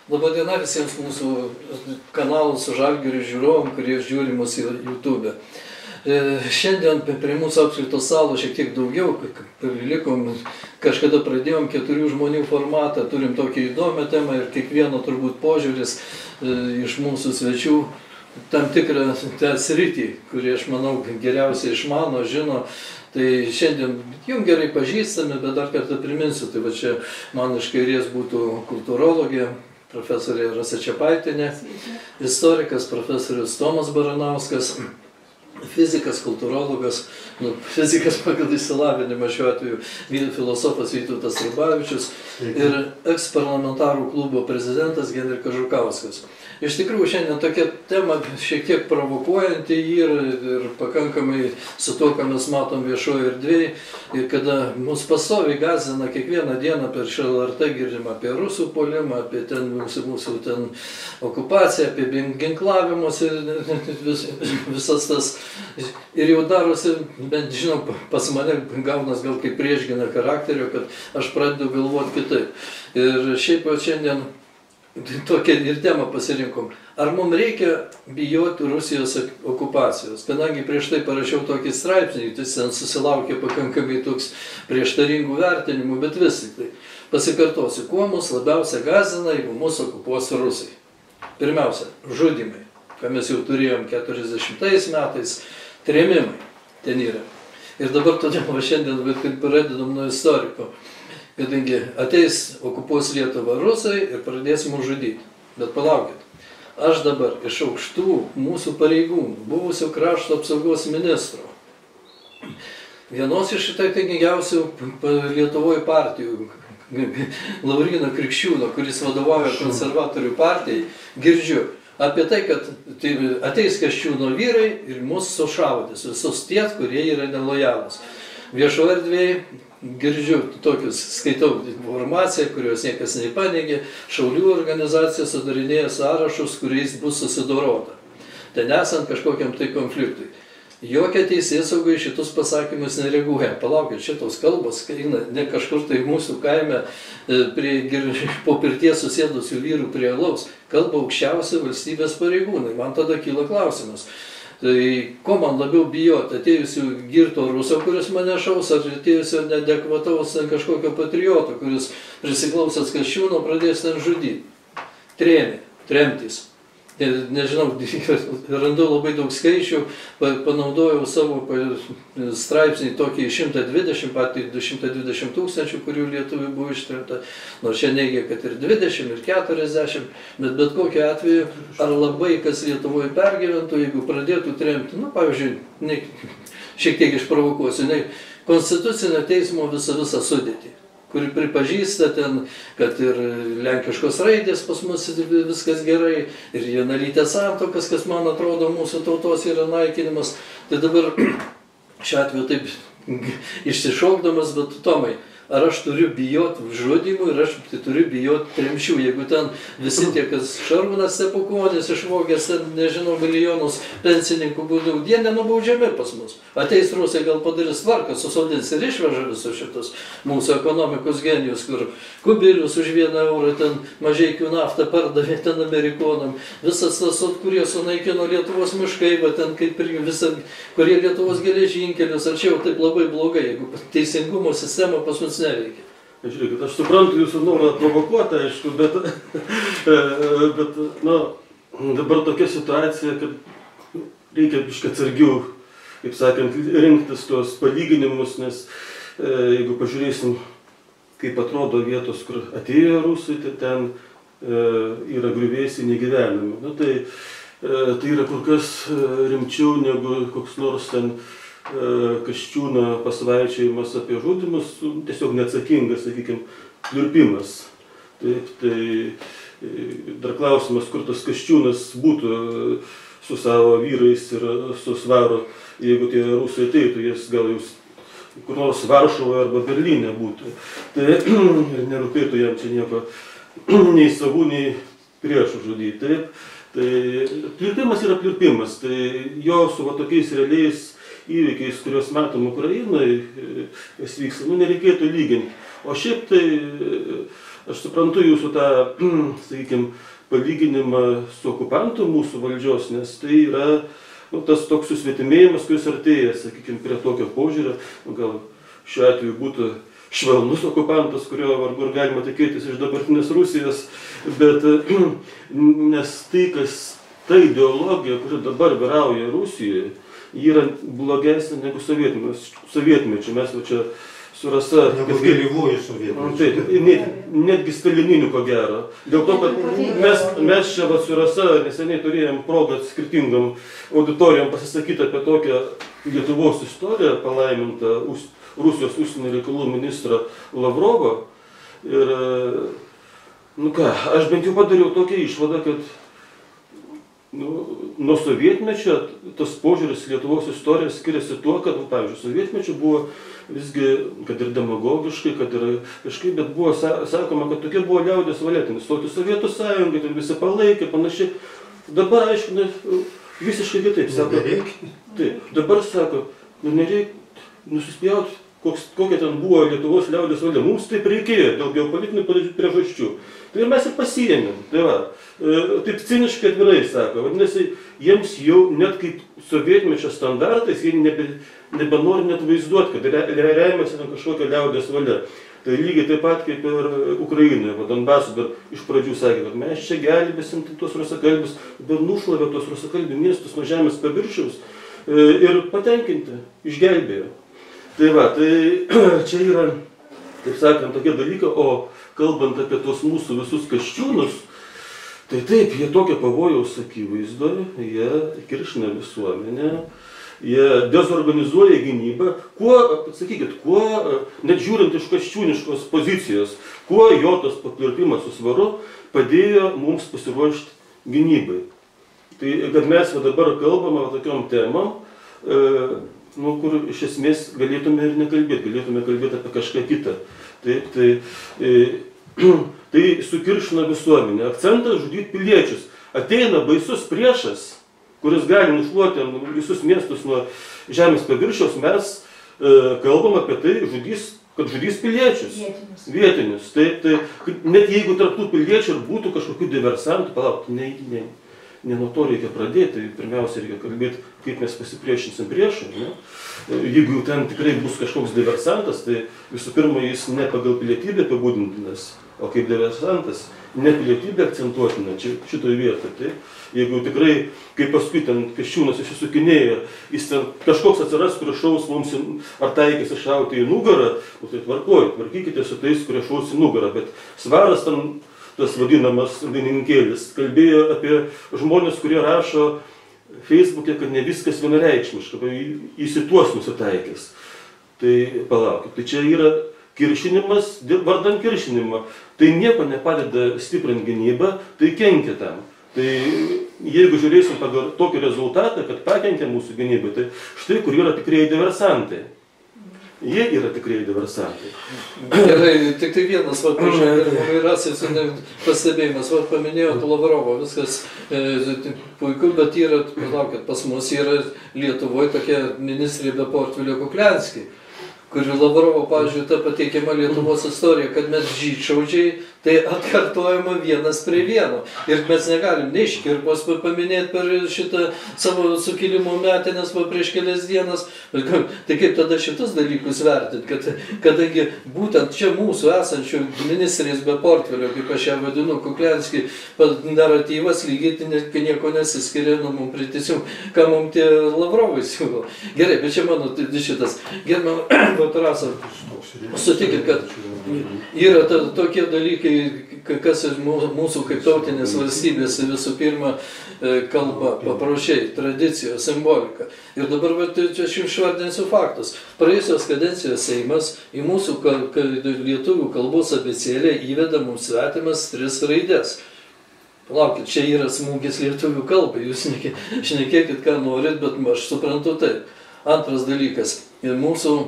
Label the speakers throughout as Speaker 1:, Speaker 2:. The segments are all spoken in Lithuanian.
Speaker 1: Labadiena visiems mūsų kanalų su Žalgiriu žiūrovom, kurie žiūri mus į YouTube. Šiandien prie mūsų apskrito stalo šiek tiek daugiau, likom, kažkada pradėjom 4 žmonių formatą, turim tokį įdomią temą ir kiekvieno turbūt požiūris iš mūsų svečių tam tikrą tą sritį, kurį aš manau geriausiai išmano, žino. Tai šiandien jums gerai pažįstami, bet dar kartą priminsiu, tai va čia man iš kairės būtų kultūrologė, profesorė Rasa Čepaitienė, istorikas profesorius Tomas Baranauskas, fizikas, kultūrologas, fizikas pagal išsilavinimą šiuo atveju, filosofas Vytautas Rubavičius ir eksparlamentarų klubo prezidentas Henrikas Žukauskas. Iš tikrųjų, šiandien tokia tema šiek tiek provokuojanti ir pakankamai su to, ką mes matom viešoje erdvėje, ir kada mus pastoviai gąsdina kiekvieną dieną per LRT girdim apie rusų puolimą, apie ten mūsų ten okupaciją, apie ginklavimus ir visas tas. Ir jau darosi, bent žinau, pas mane gaunas gal kaip priešgina charakterio, kad aš pradedu galvoti kitaip. Ir šiaip jau šiandien tokią ir temą pasirinkom. Ar mums reikia bijoti Rusijos okupacijos? Kadangi prieš tai parašiau tokį straipsnį, jis ten susilaukė pakankamai toks prieštaringų vertinimų, bet vis tik tai pasikartosiu, kuo mus labiausia gąsdina, jeigu mūsų okupuos rusai. Pirmiausia, žudymai, ką mes jau turėjom 40 metais, trėmimai ten yra. Ir dabar todėl šiandien pradedam nuo istoriko. Kadangi ateis okupuos Lietuvą rusai ir pradės mus žudyti. Bet palaukit, aš dabar iš aukštų mūsų pareigūnų, buvusio krašto apsaugos ministro, vienos iš įtakingiausių Lietuvoje partijų, Lauryno Krikščiūno, kuris vadovauja konservatorių partijai, girdžiu apie tai, kad ateis Kasčiūno vyrai ir mus sušaudys, visus tie, kurie yra nelojalūs. Viešo erdvėje girdžiu tokius, skaitau informaciją, kurios niekas nepaneigė, šaulių organizacija sudarinėja sąrašus, kuriais bus susidorota. Ten esant kažkokiam tai konfliktui. Jokia teisėsauga į šitus pasakymus nereaguoja. Palaukit, šitos kalbos eina ne kažkur tai mūsų kaime po pirties susėdusių vyrų prie alaus. Kalba aukščiausi valstybės pareigūnai. Man tada kyla klausimas. Tai ko man labiau bijoti, atėjusių girto ruso, kuris mane šaus, ar atėjusio neadekvataus kažkokio patrioto, kuris prisiklausęs Kasčiūno pradės ten žudyti. Tremtys. Nežinau, randu labai daug skaičių, panaudojau savo straipsnį tokį 120, patį 220 tūkstančių, kurių lietuvių buvo ištremta, nors čia neigia, kad ir 20, ir 40, bet kokiu atveju, ar labai kas Lietuvoje pergyventų, jeigu pradėtų tremti, pavyzdžiui, šiek tiek išprovokuosiu, Konstitucinio teismo visą sudėtį, kuri pripažįsta ten, kad ir lenkiškos raidės pas mus viskas gerai, ir vienalytės santuokas, kas man atrodo mūsų tautos yra naikinimas. Tai dabar šiuo atveju taip išsišokdamas, bet Tomai, ar aš turiu bijoti žudimų ir aš turiu bijoti tremčių, jeigu ten visi tie, kas Šarūnas Stepukonis išvogęs, ten nežinau, milijonus pensininkų būdų, jie nenubaudžiami pas mus. Ateis rusai, gal padarys tvarką, susodins ir išveža visus šitus mūsų ekonomikos genijus, kur Kubilius už 1 eurą ten Mažeikių naftą pardavė ten amerikonam, visas tas, kurie sunaikino Lietuvos miškai, bet ten kaip ir visą, kurie Lietuvos geležinkelius, ar čia jau taip labai blogai, jeigu teisingumo sistema pas mus neveikia.
Speaker 2: Žiūrėkit, aš suprantu jūsų norą provokuoti, aišku, bet dabar tokia situacija, kad reikia biškį atsargiau, kaip sakant, rinktis tuos palyginimus, nes jeigu pažiūrėsim, kaip atrodo vietos, kur atėjo rusai, tai ten yra griuvėsiai negyvenami. Tai yra kur kas rimčiau negu koks nors ten Kasčiūno pasvaičiavimas apie žudymus, tiesiog neatsakingas, sakykime, pliurpimas. Taip, tai dar klausimas, kur tas Kasčiūnas būtų su savo vyrais ir su svaru, jeigu tie rusai ateitų, jis gal jau kur nors Varšuvoje arba Berlyne būtų. Tai ir nerūpėtų jam čia nieko, nei savų, nei priešų žudyti. Taip, tai pliurpimas yra pliurpimas, tai jo su tokiais realiais įvykiais, kuriuos matom Ukrainoje, kas vyksta, nereikėtų lyginti. O šiaip tai aš suprantu jūsų tą, sakykime, palyginimą su okupantu mūsų valdžios, nes tai yra tas toks susvetimėjimas, kuris artėja, sakykime, prie tokio požiūrio, gal šiuo atveju būtų švelnus okupantas, kurio vargu ir galima tikėtis iš dabartinės Rusijos, bet nes tai, kas ta ideologija, kuri dabar vyrauja Rusijoje, ji yra blogesnė negu sovietmečiu. Mes čia su Rasa...
Speaker 3: Negu vėlyvuoju sovietmečiu.
Speaker 2: Netgi stalininiu, ko gero. Dėl to, kad mes čia su Rasa neseniai turėjom progą skirtingom auditorijom pasisakyti apie tokią Lietuvos istoriją, palaimintą Rusijos užsienio reikalų ministrą Lavrovą. Ir, aš bent jau padariau tokią išvadą, kad nuo sovietmečio tas požiūris Lietuvos istorijos skiriasi tuo, kad, pavyzdžiui, sovietmečio buvo visgi, kad ir demagogiškai, kad ir kažkaip, bet buvo sakoma, kad tokia buvo liaudės valia, stoti Sovietų sąjungai, ten visi palaikė, panašiai. Dabar, aišku, visiškai kitaip, sako. Taip, dabar sako, nereikia nusispjauti, kokia ten buvo Lietuvos liaudės valia. Mums taip reikėjo dėl geopolitinių priežasčių. Tai ir mes ir pasiėmėm. Tai va, taip ciniškai atvirai sako. Vadinasi, jiems jau net kaip sovietmečio standartais, jie nebenori net vaizduoti, kad remiasi kažkokia liaudės valia. Tai lygiai taip pat kaip ir Ukrainoje, Donbasu, dar iš pradžių sakė, kad mes čia gelbėsim tuos rusakalbius, bet nušlavė tuos rusakalbių miestus nuo žemės paviršiaus ir patenkinti, išgelbėjo. Tai va, tai čia yra, taip sakant, tokie dalykai, o kalbant apie tos mūsų visus kaščiūnus, tai taip, jie tokia pavojaus akivaizdoje, jie kiršina visuomenę, jie dezorganizuoja gynybą, sakykit, net žiūrint iš kaščiūniškos pozicijos, kuo jo tas pakvirtimas su svaru padėjo mums pasiruošti gynybai. Tai, kad mes dabar kalbame tokiom temom, kur iš esmės galėtume ir nekalbėti, galėtume kalbėti apie kažką kitą. Taip, tai sukiršina visuomenę. Akcentas žudyti piliečius. Ateina baisus priešas, kuris gali nušluoti visus miestus nuo žemės paviršiaus, mes kalbam apie tai, kad žudys piliečius. Vietinius. Taip, net jeigu tarp tų piliečių būtų kažkokių diversantų, palaukti, ne nuo to reikia pradėti, pirmiausia reikia kalbėti, kaip mes pasipriešinsim priešui. Jeigu ten tikrai bus kažkoks diversantas, tai visų pirma jis ne pagal pilietybę apibūdintinas, o kaip diversantas, ne pilietybė akcentuotina šitoje vietoje. Tai, jeigu tikrai, kaip paskui ten Kasčiūnas išsisukinėjo, jis ten kažkoks atsiras, kuris šaus mums ar taikės iššauti į nugarą, tai tvarkykite su tais, kurie šaus į nugarą, bet Svaras ten, tas vadinamas dainininkėlis, kalbėjo apie žmonės, kurie rašo Facebook'e, kad ne viskas vienareikšmiška, jis į tuos nusitaikęs. Tai palaukit, tai čia yra kiršinimas, vardan kiršinimo. Tai nieko nepadeda stiprinti gynybą, tai kenkia tam. Tai jeigu žiūrėsim pagal tokį rezultatą, kad pakenkia mūsų gynybai, tai štai kur yra tikrieji diversantai. Jie yra tikrai diversantai.
Speaker 1: Gerai, tik tai vienas, pastebėjimas, paminėjot Lavrovo, viskas puiku, bet yra, palaukit, pas mus yra Lietuvoje tokia ministrė be portfelio Kuklianski, kuri Lavrovo, pavyzdžiui, ta pateikiama Lietuvos istorija, kad mes žydšaudžiai, tai atkartojama vienas prie vieno. Ir mes negalim nei Škirpos paminėti per šitą savo sukilimo metinės prieš kelias dienas. Tai kaip tada šitus dalykus vertinti, kadangi būtent čia mūsų esančių ministrės be portfelio, kaip aš ją vadinu, Kuklianski, naratyvas lygiai nieko nesiskiria nuo mums pritisių, ką mums tie Lavrovai siūlo. Gerai, bet čia mano šitas. Gerbiamą Tarasą, sutikit, kad yra tokie dalykai, kas mūsų kaip tautinės valstybės visų pirma kalba, papročiai, tradicijos, simbolika. Ir dabar čia aš išvardinsiu faktus. Praėjusios kadencijos Seimas į mūsų lietuvių kalbos abėcėlę įveda mums svetimas 3 raidės. Palaukit, čia yra smūgis lietuvių kalbai, jūs šnekėkit, ką norit, bet aš suprantu taip. Antras dalykas, mūsų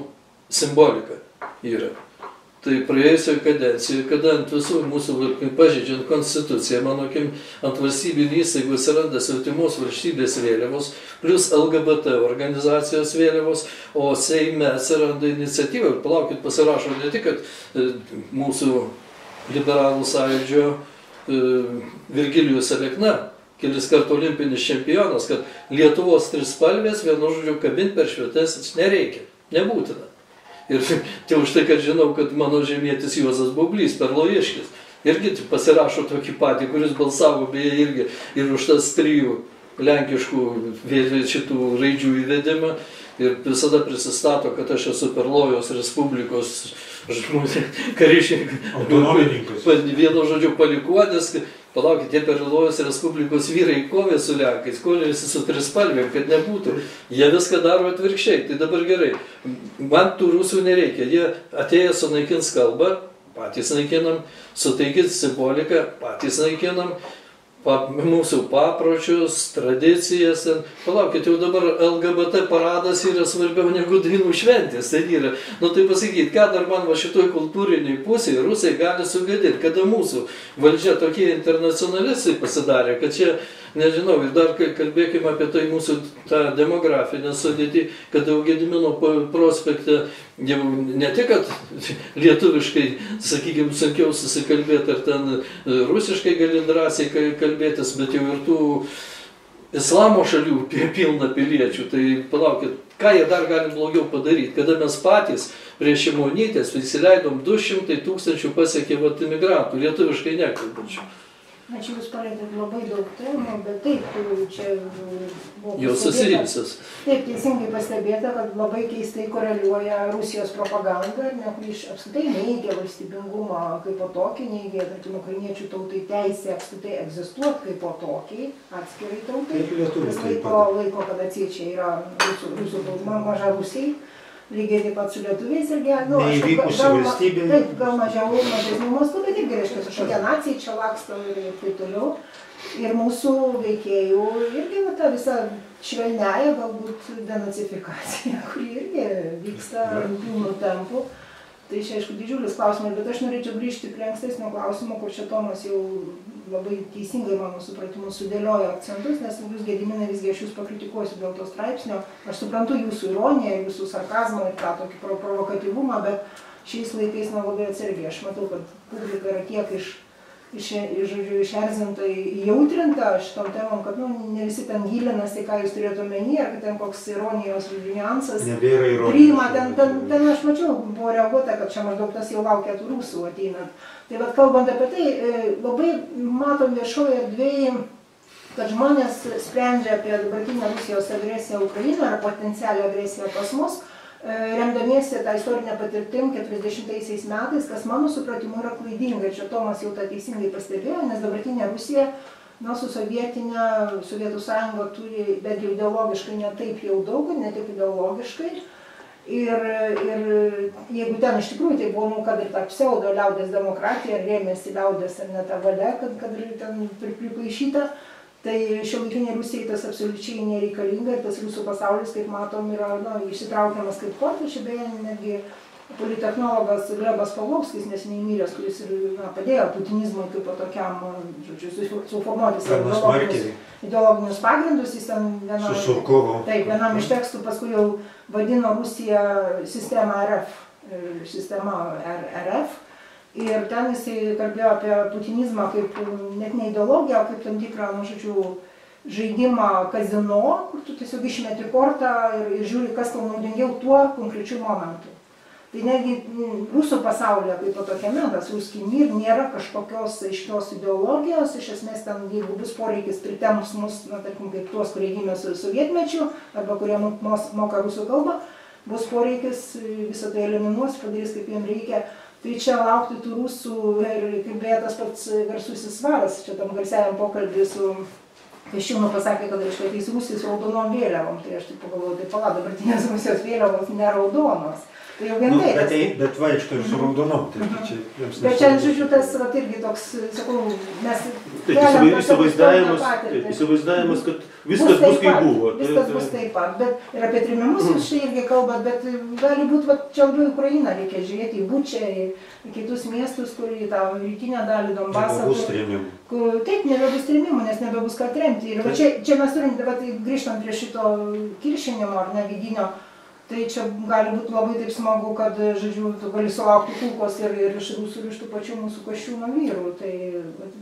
Speaker 1: simbolika yra. Tai praėjusioje kadencijoje, kada ant visų mūsų, pažeidžiant konstituciją, mano akim, ant valstybinių įstaigų atsiranda svetimos valstybės vėliavos, plus LGBT organizacijos vėliavos, o Seime atsiranda iniciatyva, ir palaukit, pasirašo ne tik, kad mūsų liberalų sąjūdžio Virgilijus Alekna, kelis kartų olimpinis čempionas, kad Lietuvos trispalvės, vienu žodžiu, kabinti per šventes nereikia, nebūtina. Ir tai už tai, kad žinau, kad mano žemietis Juozas Baublys, Perlojiškis, irgi pasirašo tokį patį, kuris balsavo beje irgi ir už tas 3 lenkiškų šitų raidžių įvedimą ir visada prisistato, kad aš esu Perlojos Respublikos
Speaker 3: autonomininkas.
Speaker 1: Vienu žodžiu palikuonis, palaukit, tie Perlojos Respublikos vyrai kovė su lenkais, kovėsi su trispalvėm, kad nebūtų. Jie viską daro atvirkščiai, tai dabar gerai. Man tų rusų nereikia, jie atėję sunaikins kalbą, patys naikinam, sutaikins simboliką, patys naikinam, mūsų papročius, tradicijas. Palaukit, jau dabar LGBT paradas yra svarbiau negu dainų šventės. Tai yra, tai pasakyti, ką dar man va šitoj kultūriniai pusėje rusai gali sugadinti, kada mūsų valdžia tokie internacionalistai pasidarė, kad čia, nežinau, ir dar kalbėkime apie tai mūsų tą demografinę sudėtį, kad Gedimino prospekte jau ne tik, kad lietuviškai, sakykime, sunkiau susikalbėti, ar ten rusiškai gali drąsiai kalbėtis, bet jau ir tų islamo šalių pilna piliečių. Tai palaukit, ką jie dar gali blogiau padaryti, kada mes patys prieš Šimonytės įsileidom 200 000 pasiekė imigrantų, lietuviškai nekalbančių.
Speaker 4: Ačiū, jūs palėtėt labai daug temų, bet taip, čia buvo
Speaker 1: jos susijusios.
Speaker 4: Taip, teisingai pastebėta, kad labai keistai koreliuoja Rusijos propaganda, kuri apskritai neigia valstybingumą kaip po tokį, neigia, tarkim, ukrainiečių tautai teisė apskritai egzistuoti kaip po tokiai, atskirai tautai. Laiko, kad atsiečiai yra rusų tauta, maža Rusijai. Lygiai taip pat su lietuviais irgi,
Speaker 3: neįvykusi valstybė.
Speaker 4: Taip, gal mažesnių mastų, bet irgi reiškia, kažkokie nacijai čia laksto ir taip toliau. Ir mūsų veikėjų irgi ta visa švelniaja galbūt denacifikacija, kuri irgi vyksta pilnu tempu. Tai čia, aišku, didžiulis klausimas, bet aš norėčiau grįžti prie ankstesnio klausimo, kur čia Tomas jau labai teisingai, mano supratimu, sudėliojo akcentus, nes jūs, Gediminai, visgi aš jūs pakritikuosiu dėl to straipsnio. Aš suprantu jūsų ironiją, jūsų sarkazmą ir tą tokį provokatyvumą, bet šiais laikais labai atsargiai. Aš matau, kad publika yra tiek išerzinta, įjautrinta šitom temom, kad ne visi ten gilinasi, ką jūs turėtų omeny, ar kad ten koks ironijos niuansas priima. Ten aš mačiau, buvo reaguota, kad čia maždaug tas jau laukia tų rusų ateinant. Tai bet kalbant apie tai, labai matom viešoje erdvėje, kad žmonės sprendžia apie dabartinę Rusijos agresiją Ukrainoje ar potencialią agresiją pas mus, remdamiesi tą istorinę patirtim 40 metais, kas mano supratimu yra klaidinga. Čia Tomas jau tą teisingai pastebėjo, nes dabartinė Rusija su Sovietų sąjunga turi, bet jau ideologiškai ne taip jau daug, ne tik ideologiškai. Ir jeigu ten iš tikrųjų tai buvo, kad ir ta pseudo liaudės demokratija, rėmėsi liaudės ar ne ta valia, kad ir ten pripaišyta, tai šiuolaikinei Rusijai tas absoliučiai nereikalinga ir tas rusų pasaulis, kaip matom, yra išsitraukiamas kaip kortas. Čia beje netgi politechnologas Glebas Pavlovskis neseniai miręs, kuris ir padėjo putinizmui kaip tokiam, žodžiu, suformuoti savo ideologinius pagrindus. Jis ten vienam iš tekstų paskui jau vadino Rusiją sistemą RF. Ir ten jisai kalbėjo apie putinizmą kaip net ne ideologiją, o kaip tam tikrą, žaidimą kazino, kur tu tiesiog išmeti kortą ir žiūri, kas tau naudingiau tuo konkrečiu momentu. Tai netgi rusų pasaulyje, kaip tokiame, tas ruskij mir, nėra kažkokios aiškios ideologijos. Iš esmės ten, jeigu bus poreikis pritems mus, tarkim, kaip tuos, kurie gimė sovietmečiu, arba kurie moka rusų kalbą, bus poreikis visą tai eliminuos, padarys kaip jiems reikia. Tai čia laukti tų rusų ir kaip beje tas pats garsusis Svaras, čia tam garsiajam pokalbį su Kasčiūnu pasakė, kad reiškia ateis Rusijos raudonom vėliavom. Tai aš taip pagalvoju, tai pala, dabartinės Rusijos vėliavos neraudonos. Tai jau vien tai.
Speaker 3: Bet vaikšto ir su raudonom.
Speaker 4: Bet čia, žodžiu, tas irgi toks, sakau, mes...
Speaker 2: Įsivaizdavimas, kad viskas bus kaip buvo.
Speaker 4: Viskas bus taip pat. Bet ir apie trimimus jūs čia irgi kalbat, bet gali būti, čia labiau Ukrainą reikia žiūrėti, į Bučią, į kitus miestus, kur į tą rytinę dalį Donbasą.
Speaker 3: Nebebus trėmimų.
Speaker 4: Taip, nebebus trėmimų, nes nebebus ką tremti. Ir čia mes turim, grįžtant prie šito kiršinimo ar ne vidinio, Tai čia gali būti labai taip smagu, kad, žodžiu, tu gali sulaukti kulkos ir iš rusų, ir iš tų pačių mūsų Kasčiūno vyrų. Tai,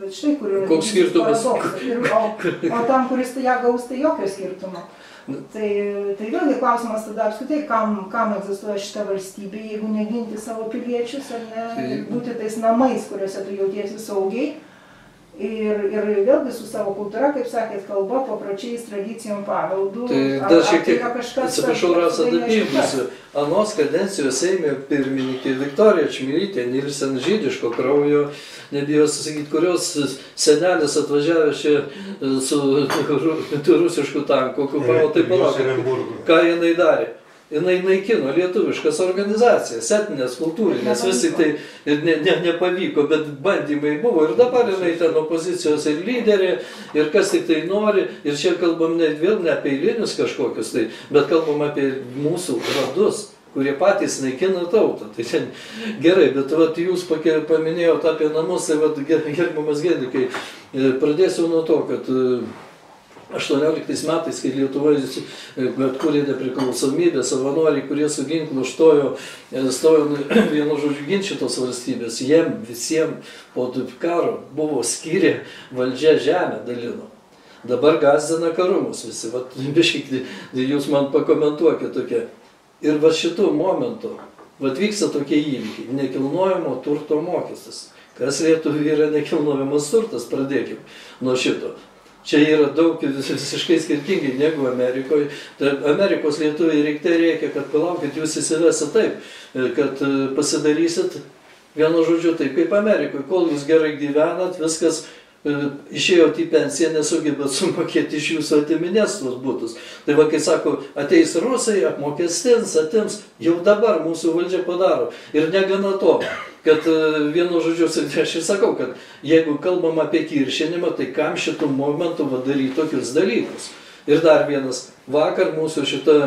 Speaker 4: bet štai, kur yra
Speaker 1: koks skirtumas?
Speaker 4: O tam, kuris ją gaus, tai jokio skirtumo. Tai vėlgi klausimas tada apskritai, kam egzistuoja šita valstybė, jeigu neginti savo piliečius, ar ne, būti tais namais, kuriuose tu jautiesi saugiai. Ir vėlgi su savo kultūra, kaip sakėt, kalba, papročiais, tradicijom, paveldu.
Speaker 1: Tai dar šiek tiek, atsiprašau, Rasa, dapildysiu. Anos kadencijos Seime pirmininkė Viktorija Čmilytė, Nilsen žydiško kraujo, nebijau sakyti, kurios senelis atvažiavęs čia su rusišku tanku, okupavo, tai palaukit, ką jinai darė. Jinai naikino lietuviškas organizacijas, etninės, kultūrinės, visi tai nepavyko, bet bandymai buvo ir dabar jinai ten opozicijos ir lyderė, ir kas tik tai nori, ir čia kalbam vėl ne apie eilinius kažkokius, tai, bet kalbam apie mūsų vadus, kurie patys naikina tautą. Tai čia gerai, bet vat, jūs paminėjot apie namus, tai vat, gerbiamas Gedrikai, pradėsiu nuo to, kad 18 metais, kai Lietuvoje atkūrė nepriklausomybę, savanoriai, kurie su ginklu stojo vienu žodžiu ginčytos valstybės, jiem visiems po karo buvo skyrę valdžia žemę dalino. Dabar gazdina karumus visi. Vat, biškit, jūs man pakomentuokit tokie. Ir va šitų momentų, vat vyksta tokie įvykiai. Nekilnojamo turto mokestis. Kas Lietuvai yra nekilnojamas turtas, pradėkim nuo šito. Čia yra daug visiškai skirtingai negu Amerikoje. Amerikos lietuviai reikia, kad palaukit, jūs įsivesit taip, kad pasidarysit vienu žodžiu taip kaip Amerikoje. Kol jūs gerai gyvenat, viskas išėjot į pensiją, nesugebat sumokėti iš jūsų atiminės tuos butus. Tai va, kai sako, ateis rusai, apmokestins, atims, jau dabar mūsų valdžia padaro. Ir negana to, kad vienu žodžiu, aš ir sakau, kad jeigu kalbam apie kiršinimą, tai kam šitų momentų daryti tokius dalykus. Ir dar vienas, vakar mūsų šita,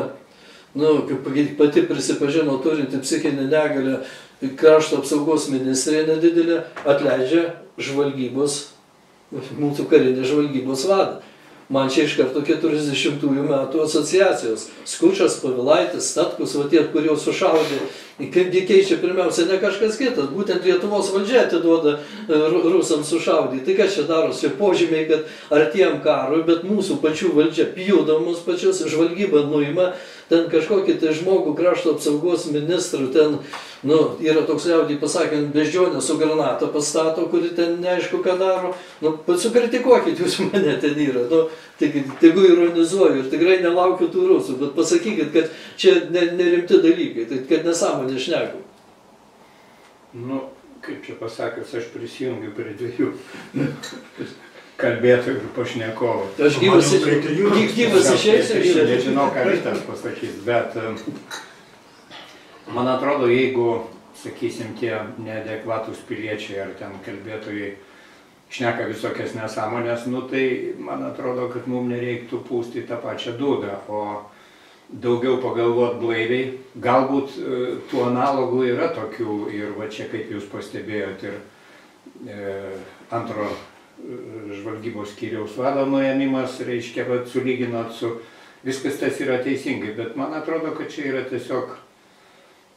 Speaker 1: pati prisipažino turinti psichinę negalią, krašto apsaugos ministrė nedidelė, atleidžia žvalgybos, mūsų karinės žvalgybos vadą. Man čia iš karto 40-ųjų metų asociacijos. Skučas, Pavilaitis, Statkus, va tie, kurie sušaudė. Kaipgi keičia pirmiausia ne kažkas kitas, būtent Lietuvos valdžia atiduoda rusams sušaudyti. Tai kas čia daros? Čia požymiai, kad artėjam karui, bet mūsų pačių valdžia pjudo mus pačius, žvalgyba nuima, ten kažkokį tai žmogų krašto apsaugos ministrų, ten, yra toks liaudį pasakant, beždžionę su granata pastato, kuri ten neaišku ką daro. Sukritikuokit jūs mane ten yra, tegu ironizuoju ir tikrai nelaukiu tų rusų, bet pasakykit, kad čia nerimti dalykai, tai kad nesąmonė šneku.
Speaker 5: Kaip čia pasakius, aš prisijungiu prie dviejų kalbėtojų ir pašnekovų.
Speaker 1: Aš gyvas išeisiu.
Speaker 5: Nežinau, ką Rytas pasakys, bet man atrodo, jeigu, sakysim, tie neadekvatūs piliečiai ar ten kalbėtojai šneka visokias nesąmonės, tai man atrodo, kad mums nereiktų pūsti tą pačią dūdą, o daugiau pagalvot blaiviai. Galbūt tų analogų yra tokių ir va čia, kaip jūs pastebėjot, ir antro žvalgybos skyriaus vado nuėmimas, reiškia, sulyginot su viskas tas yra teisingai, bet man atrodo, kad čia yra tiesiog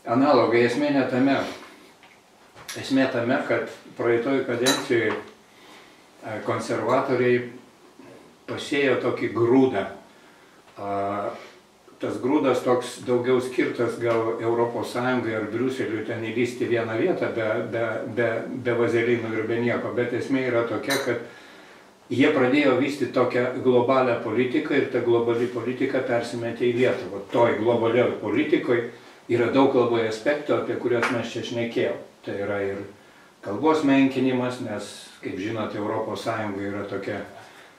Speaker 5: analogai. Esmė ne tame. Esmė tame, kad praeitoj kadencijoje konservatoriai pasėjo tokį grūdą. Tas grūdas toks daugiau skirtas gal Europos Sąjungai ar Briuseliui ten įlysti vieną vietą be vazelinų ir be nieko, bet esmė yra tokia, kad jie pradėjo vystyti tokią globalią politiką ir ta globali politika persimetė į Lietuvą. Toj globalioj politikoje yra daug labai aspektų, apie kuriuos mes čia šnekėjom. Tai yra ir kalbos menkinimas, nes, kaip žinote, Europos Sąjunga yra tokia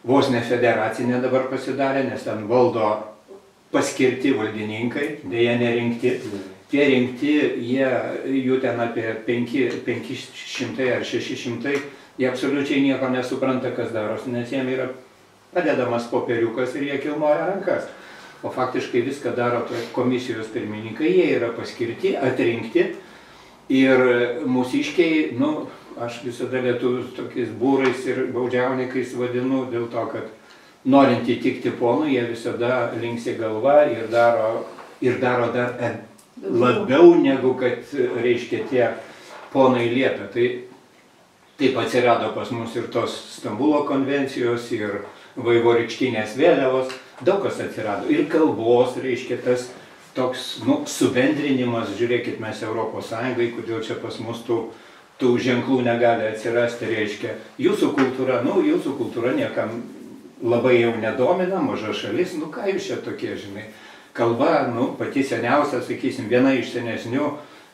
Speaker 5: vos ne federacinė dabar pasidarė, nes ten valdo paskirti valdininkai, dėja nerinkti. Tie rinkti, jų ten apie 500 ar 600, jie absoliučiai nieko nesupranta, kas darosi, nes jiem yra padedamas popieriukas ir jie kilnoja rankas. O faktiškai viską daro komisijos pirmininkai, jie yra paskirti, atrinkti ir mūsiškiai, aš visada lietuvius tokiais būrais ir baudžiaunikais vadinu dėl to, kad norint įtikti ponui, jie visada linksi galva ir daro ir daro dar labiau negu kad, reiškia, tie ponai liepia. Tai taip atsirado pas mus ir tos Stambulo konvencijos, ir vaivorykštinės vėliavos, daug kas atsirado. Ir kalbos, reiškia, tas toks, subendrinimas, žiūrėkit, mes Europos Sąjungai, kodėl čia pas mus tų ženklų negali atsirasti, reiškia. Jūsų kultūra niekam labai jau nedomina, maža šalis, ką jūs čia tokie, žinai. Kalba, pati seniausia, sakysim, viena iš senesnių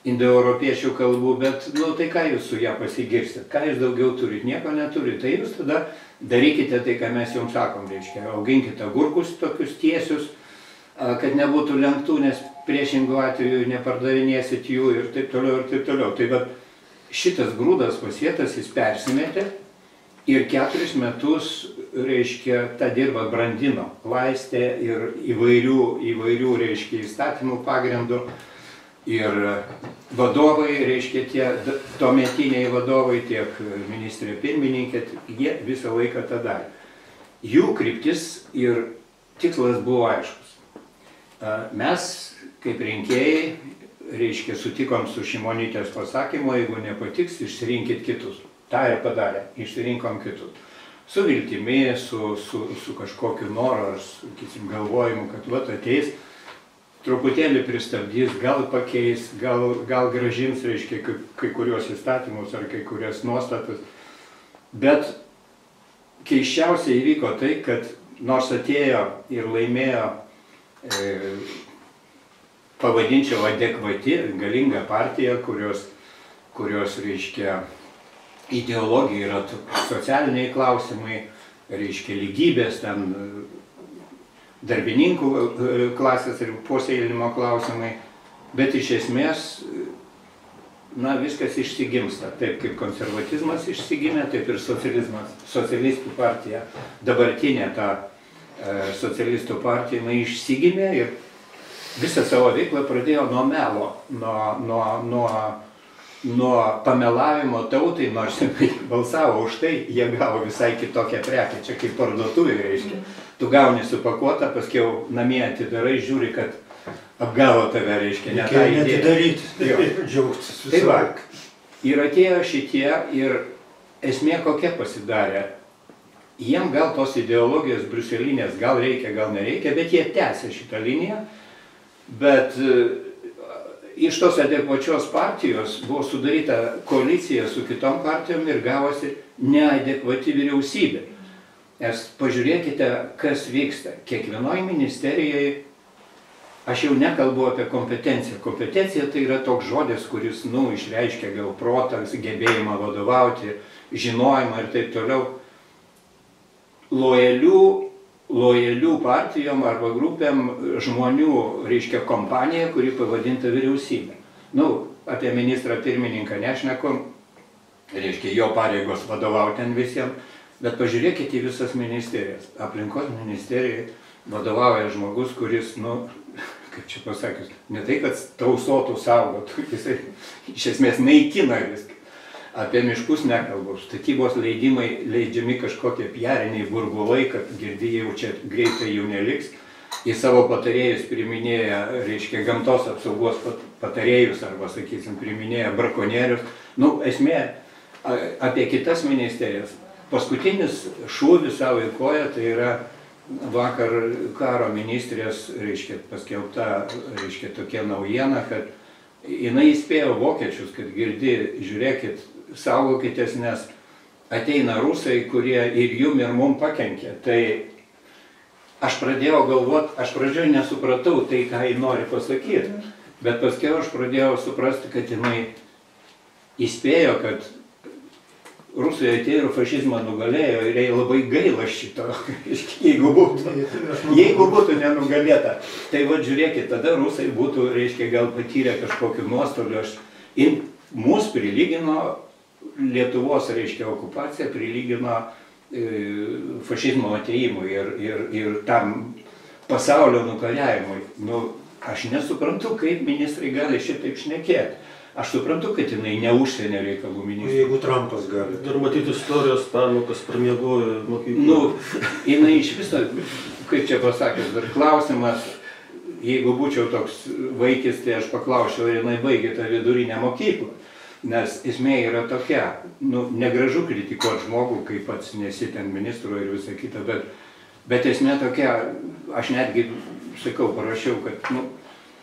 Speaker 5: indoeuropiečių kalbų, bet, tai ką jūs su ją pasigirsit, ką jūs daugiau turit, nieko neturit, tai jūs tada darykite tai, ką mes jums sakom, reiškia, auginkite agurkus tokius tiesius, kad nebūtų lenktų, nes priešingų atveju nepardavinėsit jų ir taip toliau, ir taip toliau. Tai bet šitas grūdas pasėtas, jis persimetė ir 4 metus, reiškia, tą dirbą brandino, laistė ir įvairių, reiškia, įstatymų pagrindų. Ir vadovai, reiškia, tie tuometiniai vadovai, tiek ministrė pirmininkė, jie visą laiką tą darė. Jų kryptis ir tikslas buvo aiškus. Mes, kaip rinkėjai, reiškia, sutikom su Šimonytės pasakymu, jeigu nepatiks, išsirinkit kitus. Ta ir padarė, išsirinkom kitus. Su viltimi, su kažkokiu noru ar, sakysim, galvojimu, kad ateis, truputėlį pristabdys, gal pakeis, gal gražins, reiškia, kai kurios įstatymus ar kai kurias nuostatas. Bet keisčiausiai įvyko tai, kad nors atėjo ir laimėjo, pavadinčiau adekvati, galinga partija, kurios, reiškia, ideologija yra socialiniai klausimai, reiškia, lygybės, ten darbininkų klasės ir puoselėjimo klausimai, bet iš esmės, viskas išsigimsta. Taip kaip konservatizmas išsigimė, taip ir socializmas. Socialistų partija, dabartinė ta socialistų partija, jinai išsigimė ir visą savo veiklą pradėjo nuo melo, nuo pamelavimo tautai, nors balsavo už tai, jie gavo visai kitokią prekę, čia kaip parduotuvė, reiškia. Tu gauni supakuotą, paskiau namie atidarai, žiūri, kad apgavo tave, reiškia, ne tą idėją.
Speaker 3: Atidaryti, džiaugtis visą laiką.
Speaker 5: Ir atėjo šitie ir esmė kokia pasidarė. Jiem gal tos ideologijos briuselinės gal reikia, gal nereikia, bet jie tęsia šitą liniją. Bet iš tos adekvačios partijos buvo sudaryta koalicija su kitom partijom ir gavosi neadekvati vyriausybė. Nes pažiūrėkite, kas vyksta. Kiekvienoj ministerijai, aš jau nekalbu apie kompetenciją. Kompetencija tai yra toks žodis, kuris, išreiškia gal protą, gebėjimą vadovauti, žinojimą ir taip toliau. Lojalių partijom arba grupėm žmonių, reiškia, kompanija, kuri pavadinta vyriausybė. Apie ministrą pirmininką nešneku, reiškia, jo pareigos vadovauti ten visiems. Bet pažiūrėkite į visas ministerijas. Aplinkos ministerijai vadovauja žmogus, kuris, kaip čia pasakius, ne tai, kad tausotų, saugotų, jisai iš esmės naikina viską. Apie miškus nekalbu. Statybos leidimai leidžiami kažkokie piariniai burbulai, kad girdi jau čia greitai jų neliks. Į savo patarėjus priminėja, reiškia, gamtos apsaugos patarėjus arba, sakysim, priminėja brakonierius. Esmė apie kitas ministerijas. Paskutinis šūvis savo į koją, tai yra vakar karo ministrės, reiškia, paskelbta, reiškia, tokia naujiena, kad jinai įspėjo vokiečius, kad girdi, žiūrėkit, saugokitės, nes ateina rusai, kurie ir jum ir mum pakenkia. Tai aš pradėjau galvoti, aš pradžioje nesupratau tai, ką jį nori pasakyti, bet paskiau aš pradėjau suprasti, kad jinai įspėjo, kad Rusai atėjo ir fašizmą nugalėjo ir jai labai gaila šito, jeigu būtų nenugalėta. Tai žiūrėkit, tada rusai būtų, reiškia, gal patyrę kažkokiu nuostoliu. Mūsų prilygino Lietuvos, reiškia, okupacija, prilygino fašizmo atėjimui ir tam pasaulio nukariavimui. Aš nesuprantu, kaip ministrai gali šitaip šnekėti. Aš suprantu, kad jinai ne užsienio reikalų ministrė.
Speaker 3: Jeigu Trumpas gali.
Speaker 2: Dar matyti istorijos pamokas pramiegojo mokyklų.
Speaker 5: Jinai iš viso, kaip čia pasakęs, dar klausimas, jeigu būčiau toks vaikis, tai aš paklausčiau, ar jinai baigė tą vidurinę mokyklą. Nes esmė yra tokia, negražu kritikuoti žmogų, kaip pats nesi ten ministro ir visa kita, bet esmė tokia, aš netgi, sakau, parašiau, kad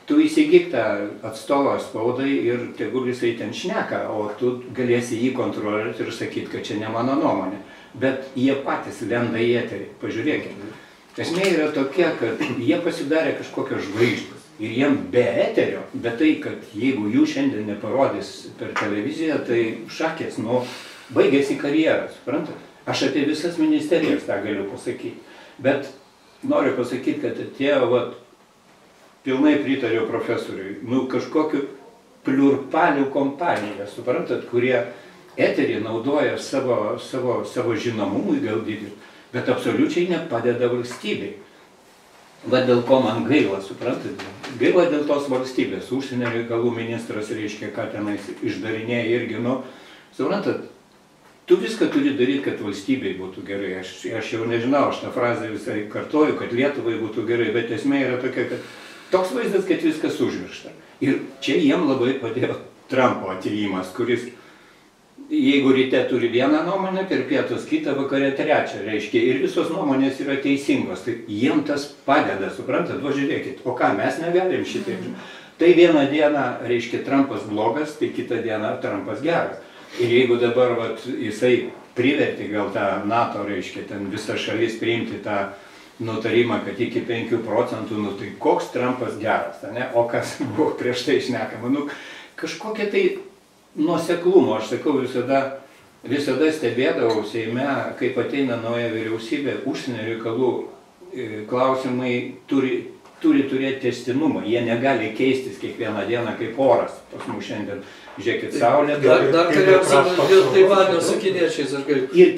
Speaker 5: tu įsigyk tą atstovą spaudai ir tegul jisai ten šneka, o tu galėsi jį kontroliuoti ir sakyti, kad čia ne mano nuomonė. Bet jie patys lenda į eterį, pažiūrėkite. Esmė yra tokia, kad jie pasidarė kažkokios žvaigždės. Ir jiem be eterio, bet tai, kad jeigu jų šiandien neparodys per televiziją, tai šakės, baigėsi karjeras, suprantat? Aš apie visas ministerijas tą galiu pasakyti. Bet noriu pasakyti, kad atėjo, pilnai pritariu profesoriui, kažkokiu pliurpalių kompanija, suprantat, kurie eterį naudoja savo žinomumui gal didelį, bet absoliučiai nepadeda valstybei. Va dėl ko man gaila, suprantat? Gaila dėl tos valstybės. Užsienio reikalų ministras, reiškia, ką tenais išdarinėja irgi, suprantat, tu viską turi daryti, kad valstybei būtų gerai. Aš jau nežinau, aš tą frazę visai kartoju, kad Lietuvai būtų gerai, bet esmė yra tokia, kad toks vaizdas, kad viskas užmiršta. Ir čia jiem labai padėjo Trumpo atėjimas, kuris, jeigu ryte turi vieną nuomonę, per pietus kitą, vakare trečią, reiškia, ir visos nuomonės yra teisingos, tai jiem tas padeda, suprantat, žiūrėkit, o ką, mes negalim šitaip. Tai vieną dieną, reiškia, Trumpas blogas, tai kitą dieną Trumpas geras. Ir jeigu dabar, jisai privertė gal tą NATO, reiškia, ten visą šalis priimti tą nutarimą, kad iki 5%, tai koks Trumpas geras, ne? O kas buvo prieš tai šnekama, kažkokia tai nuoseklumo, aš sakau, visada stebėdavau Seime, kaip ateina nauja vyriausybė, užsienio reikalų klausimai turi turėti testinumą, jie negali keistis kiekvieną dieną kaip oras pas mus šiandien. Žiūrėkit, saulė.
Speaker 1: Dar kariausiam dėl Taivanio su kiniečiais.
Speaker 5: Ir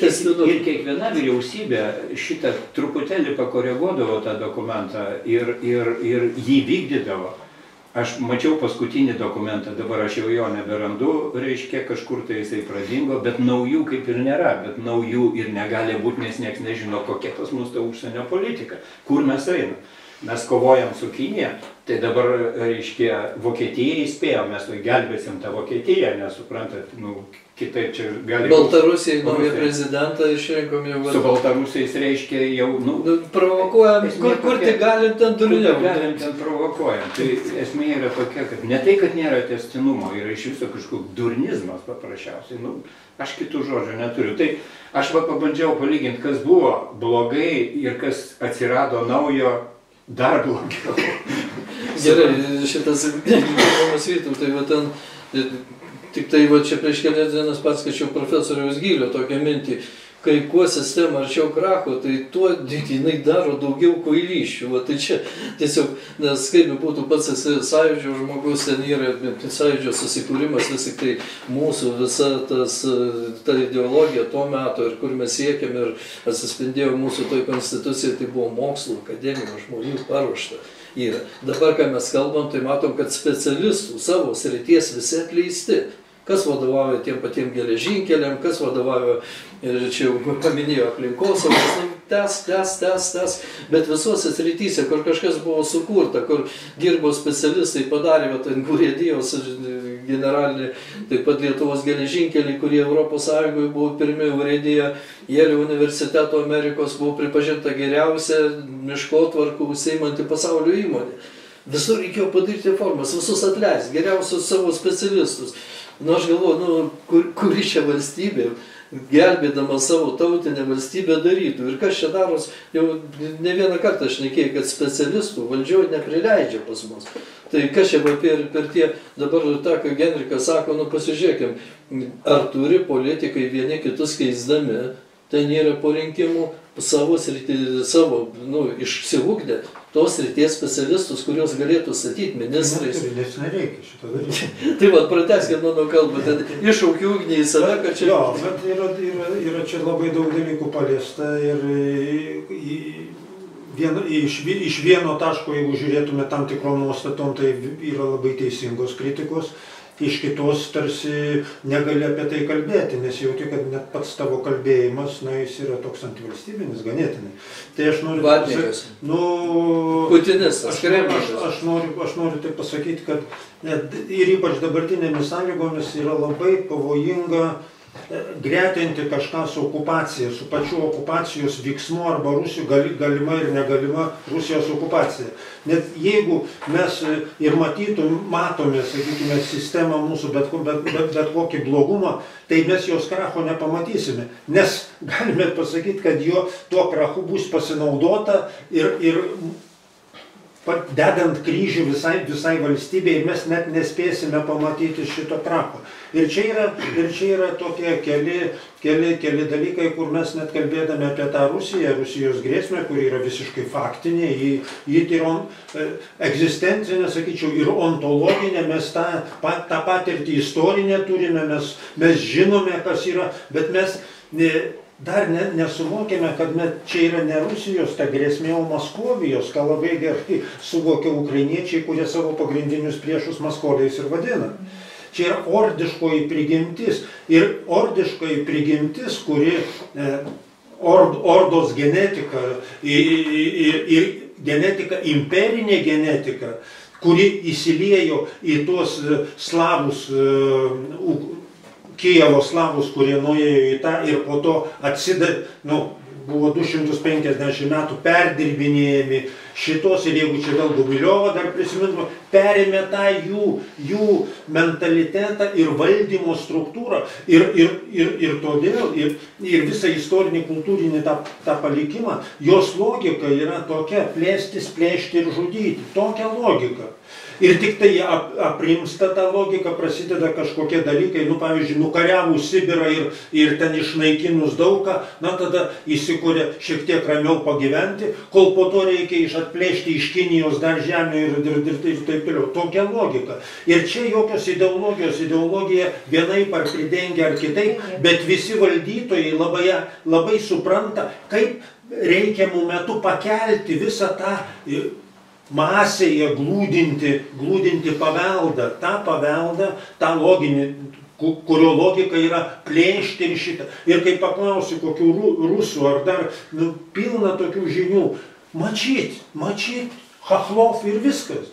Speaker 5: kiekviena vyriausybė šitą truputėlį pakoreguodavo tą dokumentą ir jį vykdydavo. Aš mačiau paskutinį dokumentą, dabar aš jau jo neberandu, reiškia, kažkur tai jisai pradingo, bet naujų kaip ir nėra, bet naujų ir negali būti, nes niekas nežino, kokia pas mus ta užsienio politika, kur mes einam. Mes kovojam su Kinija, tai dabar, reiškia, Vokietijai įspėjom, mes gelbėsim tą Vokietiją, nesuprantat, kitaip čia gali...
Speaker 1: Baltarusijai naują prezidentą išrinkom jau...
Speaker 5: Su Baltarusiais, reiškia, jau,
Speaker 1: provokuojam, kur tai galim ten durniau.
Speaker 5: Galim ten provokuojam. Tai esmė yra tokia, kad ne tai, kad nėra tęstinumo, yra iš viso kažkoks durnizmas paprasčiausiai. Aš kitų žodžių neturiu. Tai aš pabandžiau palyginti, kas buvo blogai ir kas atsirado naujo dar blogiau.
Speaker 1: Gerai, šitas įdomus Vytau, tai ten, tik tai čia prieš kelias dienas pats skaičiau profesoriaus Gylio tokią mintį, kai kuo sistema arčiau kracho, tai tuo jinai daro daugiau kvailysčių. Tai čia tiesiog, nes kaip būtų pats sąjūdžio žmogus, ten yra sąjūdžio susikūrimas, vis tik tai mūsų visa ta ideologija to meto ir kur mes siekiam ir atsispindėjo mūsų toj konstitucijai, tai buvo mokslo, akademijos žmonių paruošta. Dabar, kai mes kalbam, tai matom, kad specialistų savo srities visi atleisti. Kas vadovauja tiem patiem geležinkeliam, kas vadovauja, čia jau paminėjo aplinkosaugos, tęs, bet visose srityse, kur kažkas buvo sukurta, kur dirbo specialistai, padarė, urėdijos generalinį, taip pat Lietuvos geležinkeliai, kurie Europos Sąjungoje buvo pirmi urėdija, Jelio universiteto Amerikos buvo pripažinta geriausia miškotvarkų užsiimanti pasaulio įmonė. Visur reikėjo padaryti reformas, visus atleisti, geriausius savo specialistus. Aš galvoju, kuri čia valstybė, gelbėdama savo tautinę valstybę darytų. Ir kas čia daros, jau ne vieną kartą šnekėjau, kad specialistų valdžioje neprileidžia pas mus. Tai kas čia per tie, dabar tą, ką Genrikas sako, pasižiūrėkim, ar turi politikai vieni kitus keisdami, ten yra po rinkimų savo, išsiugdė tos srities specialistus, kuriuos galėtų statyti ministrais.
Speaker 3: Nes nereikia šito daryti.
Speaker 1: Tai pratęskit mano kalbą, ten iššaukiu ugnį į save, kad čia...
Speaker 3: Jo, bet yra čia labai daug dalykų paliesta ir iš vieno taško, jeigu žiūrėtume tam tikrom nuostatom, tai yra labai teisingos kritikos. iš kitos tarsi negali apie tai kalbėti, nes jauti, kad net pats tavo kalbėjimas, na, jis yra toks antivalstybinis ganėtinai. Tai aš noriu...
Speaker 1: Vatnikas. Putinistas, Kremlius.
Speaker 3: Aš noriu tai pasakyti, kad ir ypač dabartinėmis sąlygomis yra labai pavojinga gretinti kažką su okupacija, su pačiu okupacijos vyksmu arba galima ir negalima Rusijos okupacija. Net jeigu mes ir matome, sakykime, sistemą mūsų, bet kokį blogumą, tai mes jos kracho nepamatysime. Nes galime pasakyti, kad tuo krachu bus pasinaudota ir dedant kryžių visai valstybei, mes net nespėsime pamatyti šito kracho. Ir čia yra tokie keli dalykai, kur mes net kalbėdami apie tą Rusiją, Rusijos grėsmę, kuri yra visiškai faktinė, ji yra egzistencinė, sakyčiau, ir ontologinė, mes tą patirtį istorinę turime, mes žinome, kas yra, bet mes dar nesuvokėme, kad čia yra ne Rusijos ta grėsmė, o Maskovijos, ką labai gerai suvokia ukrainiečiai, kurie savo pagrindinius priešus Maskoviais ir vadina. Čia yra ordiškoji prigimtis. Ir ordiškoji prigimtis, kuri ordos genetika ir genetika, imperinė genetika, kuri įsiliejo į tuos slavus, Kijevo slavus, kurie nuėjo į tą ir po to buvo 250 metų perdirbinėjami šitos, ir jeigu čia vėl Gumiliovą dar prisimintume, perėmė tą jų mentalitetą ir valdymo struktūrą ir todėl, ir visą istorinį, kultūrinį tą palikimą, jos logika yra tokia: plėstis, plėšti ir žudyti. Tokia logika. Ir tik tai aprimsta tą logiką, prasideda kažkokie dalykai, pavyzdžiui, nukariavus Sibirą ir ten išnaikinus daugą, tada įsikūrė šiek tiek ramiau pagyventi, kol po to reikia atplėšti iš Kinijos dar žemę ir taip toliau. Tokia logika. Ir čia jokios ideologijos, ideologija vienaip ar pridengia ar kitaip, bet visi valdytojai labai supranta, kaip reikiamų metų pakelti visą tą masėje glūdinti paveldą, tą paveldą, tą loginį, kurio logika yra plėšti ir šitą. Ir kai paklausiu kokių rusų ar dar pilna tokių žinių, mačyt, Chachlov ir viskas.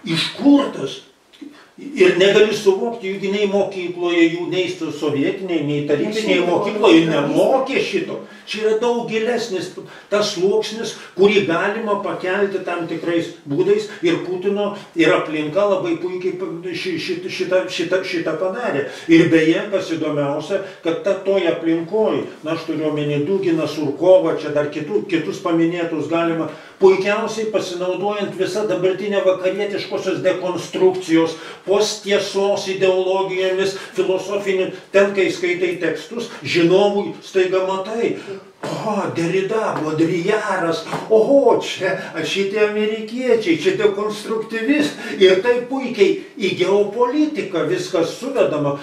Speaker 3: Iš kur tas? Ir negali suvokti, juk nei mokykloje, nei sovietiniai, nei tarybiniai mokykloje nemokė šito. Čia yra daug gilesnis tas sluoksnis, kurį galima pakelti tam tikrais būdais, ir Putino ir aplinka labai puikiai šitą padarė. Ir beje, kas įdomiausia, kad toj aplinkoj, aš turiu omeny Duginą, Surkovą, čia dar kitus paminėtus galima, puikiausiai pasinaudojant visą dabartinę vakarietiškosios dekonstrukcijos, posttiesos ideologijomis, filosofinį, ten kai skaitai tekstus, žinovui staiga matai, Derrida, Baudrillard'as, čia šitie amerikiečiai, čia dekonstruktyvistai, ir tai puikiai į geopolitiką viskas suvedama.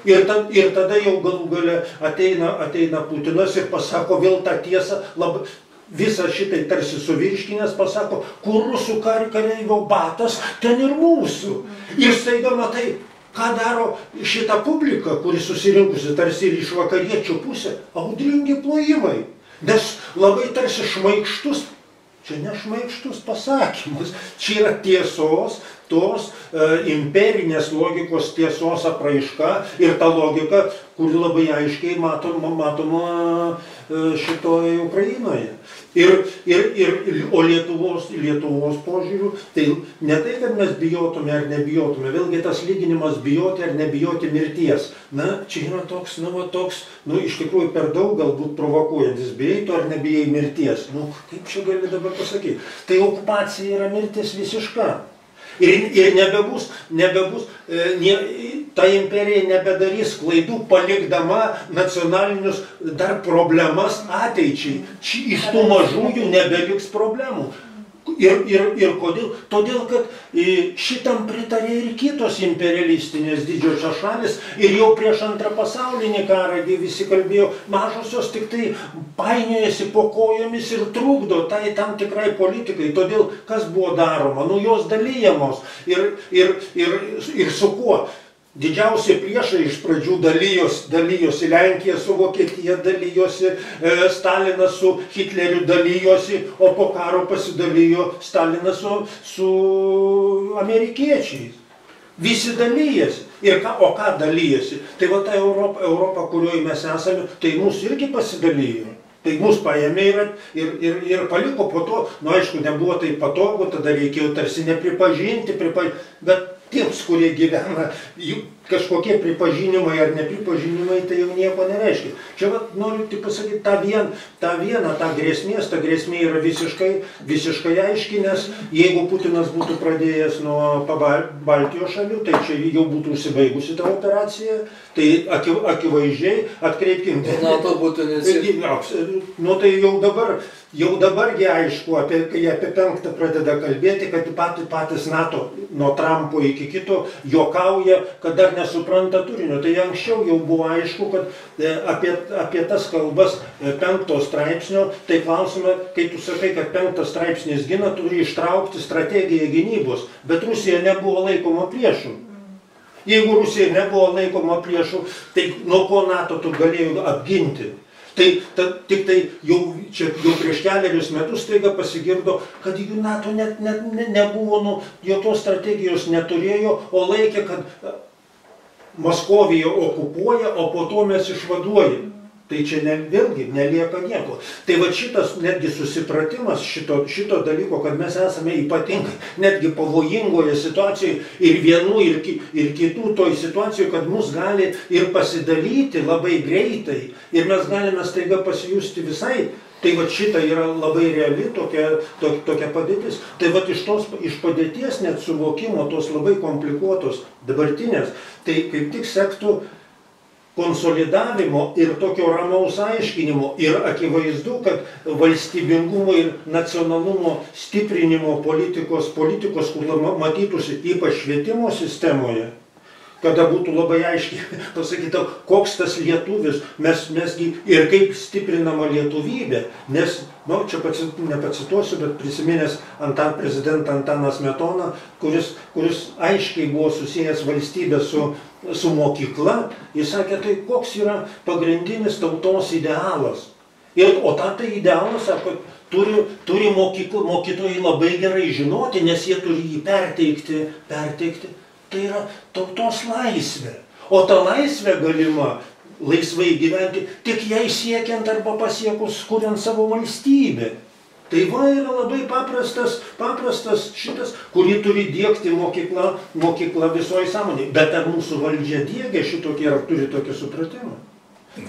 Speaker 3: Ir tada jau galų gale ateina Putinas ir pasako vėl tą tiesą, visą šitai tarsi suvirškinęs pasako, kur rusų kareivio batas, ten ir mūsų. Ir staiga matai, ką daro šita publika, kuri susirinkusi tarsi ir iš vakariečių pusę, audringi plojimai. Nes labai tarsi šmaikštus, čia ne šmaikštus pasakymas, čia yra tiesos, tos imperinės logikos tiesos apraiška, ir ta logika, kuri labai aiškiai matoma šitoje Ukrainoje. O Lietuvos požiūrių, tai ne tai, kad mes bijotume ar nebijotume, vėlgi tas lyginimas bijoti ar nebijoti mirties. Čia yra toks, iš tikrųjų per daug galbūt provokuojantis, bijai to ar nebijai mirties. Kaip čia gali dabar pasakyti? Tai okupacija yra mirtis visiška. Ir nebebus, ta imperija nebedarys klaidų, palikdama nacionalinius dar problemas ateičiai. Iš tų mažųjų nebeliks problemų. Ir kodėl? Todėl, kad šitam pritarė ir kitos imperialistinės didžiosios šalis, ir jau prieš Antrą pasaulinį karą visi kalbėjo, mažosios tik tai painiojasi po kojomis ir trukdo tai tam tikrai politikai. Todėl kas buvo daroma? Jos dalyjamos. Ir su kuo? Didžiausi priešai iš pradžių dalyjosi Lenkija su Vokietija, dalyjosi Stalinas su Hitleriu, dalyjosi, o po karo pasidalijo Stalinas su amerikiečiais. Visi dalyjasi. O ką dalyjasi? Tai va ta Europa, kurioje mes esame, tai mus irgi pasidalijo. Tai mus paėmė ir paliko po to, aišku, nebuvo tai patogu, tada reikėjo tarsi nepripažinti, bet tiems, kurie gyvena, kažkokie pripažinimai ar nepripažinimai, tai jau nieko nereiškia. Čia noriu tik pasakyti tą grėsmė yra visiškai aiški, nes jeigu Putinas būtų pradėjęs nuo Baltijos šalių, tai čia jau būtų užsibaigusi ta operacija, tai akivaizdžiai atkreipkim.
Speaker 1: NATO būtų
Speaker 3: Nu tai jau dabargi aišku, kai apie 5 pradeda kalbėti, kad patys NATO nuo Trumpo iki kito juokauja, kad dar nesupranta turinio. Tai anksčiau jau buvo aišku, kad apie tas kalbas 5 straipsnio, tai klausime, kai tu sakai, kad 5 straipsnis gina, turi ištraukti strategiją gynybos, bet Rusija nebuvo laikoma priešų. Jeigu Rusija nebuvo laikoma priešų, tai nuo ko NATO tu galėjai apginti? Tai tik tai jau prieš kelerius metus staiga pasigirdo, kad NATO net nebuvo, jokios strategijos neturėjo, o laikė, kad Maskovija okupuoja, o po to mes išvaduojame. Tai čia vėlgi nelieka nieko. Tai va šitas netgi susipratimas šito dalyko, kad mes esame ypatingai, netgi pavojingoje situacijoje ir vienų, ir kitų toj situacijoje, kad mus gali ir pasidalyti labai greitai ir mes galime staiga pasijusti visai. Tai va šita yra labai reali tokia padėtis. Tai va iš padėties net suvokimo tos labai komplikuotos dabartinės, tai kaip tik sektų konsolidavimo ir tokio ramaus aiškinimo ir akivaizdu, kad valstybingumo ir nacionalumo stiprinimo politikos, kur matytųsi ypač švietimo sistemoje, kada būtų labai aiškiai pasakyta, koks tas lietuvis, mesgi ir kaip stiprinama lietuvybė, nes, čia nepacituosiu, bet prisiminęs prezidentą Antaną Smetoną, kuris aiškiai buvo susijęs valstybę su mokykla, jis sakė, tai koks yra pagrindinis tautos idealas. O tai idealas, sako, turi mokytojai labai gerai žinoti, nes jie turi jį perteikti. Tai yra tautos laisvė. O ta laisvė galima laisvai gyventi tik jai siekiant arba pasiekus, kuriant savo valstybę. Tai va yra labai paprastas šitas, kurį turi diegti mokykla visoje sąmonėje. Bet ar mūsų valdžia diegia šitokį, ar turi tokį supratimą?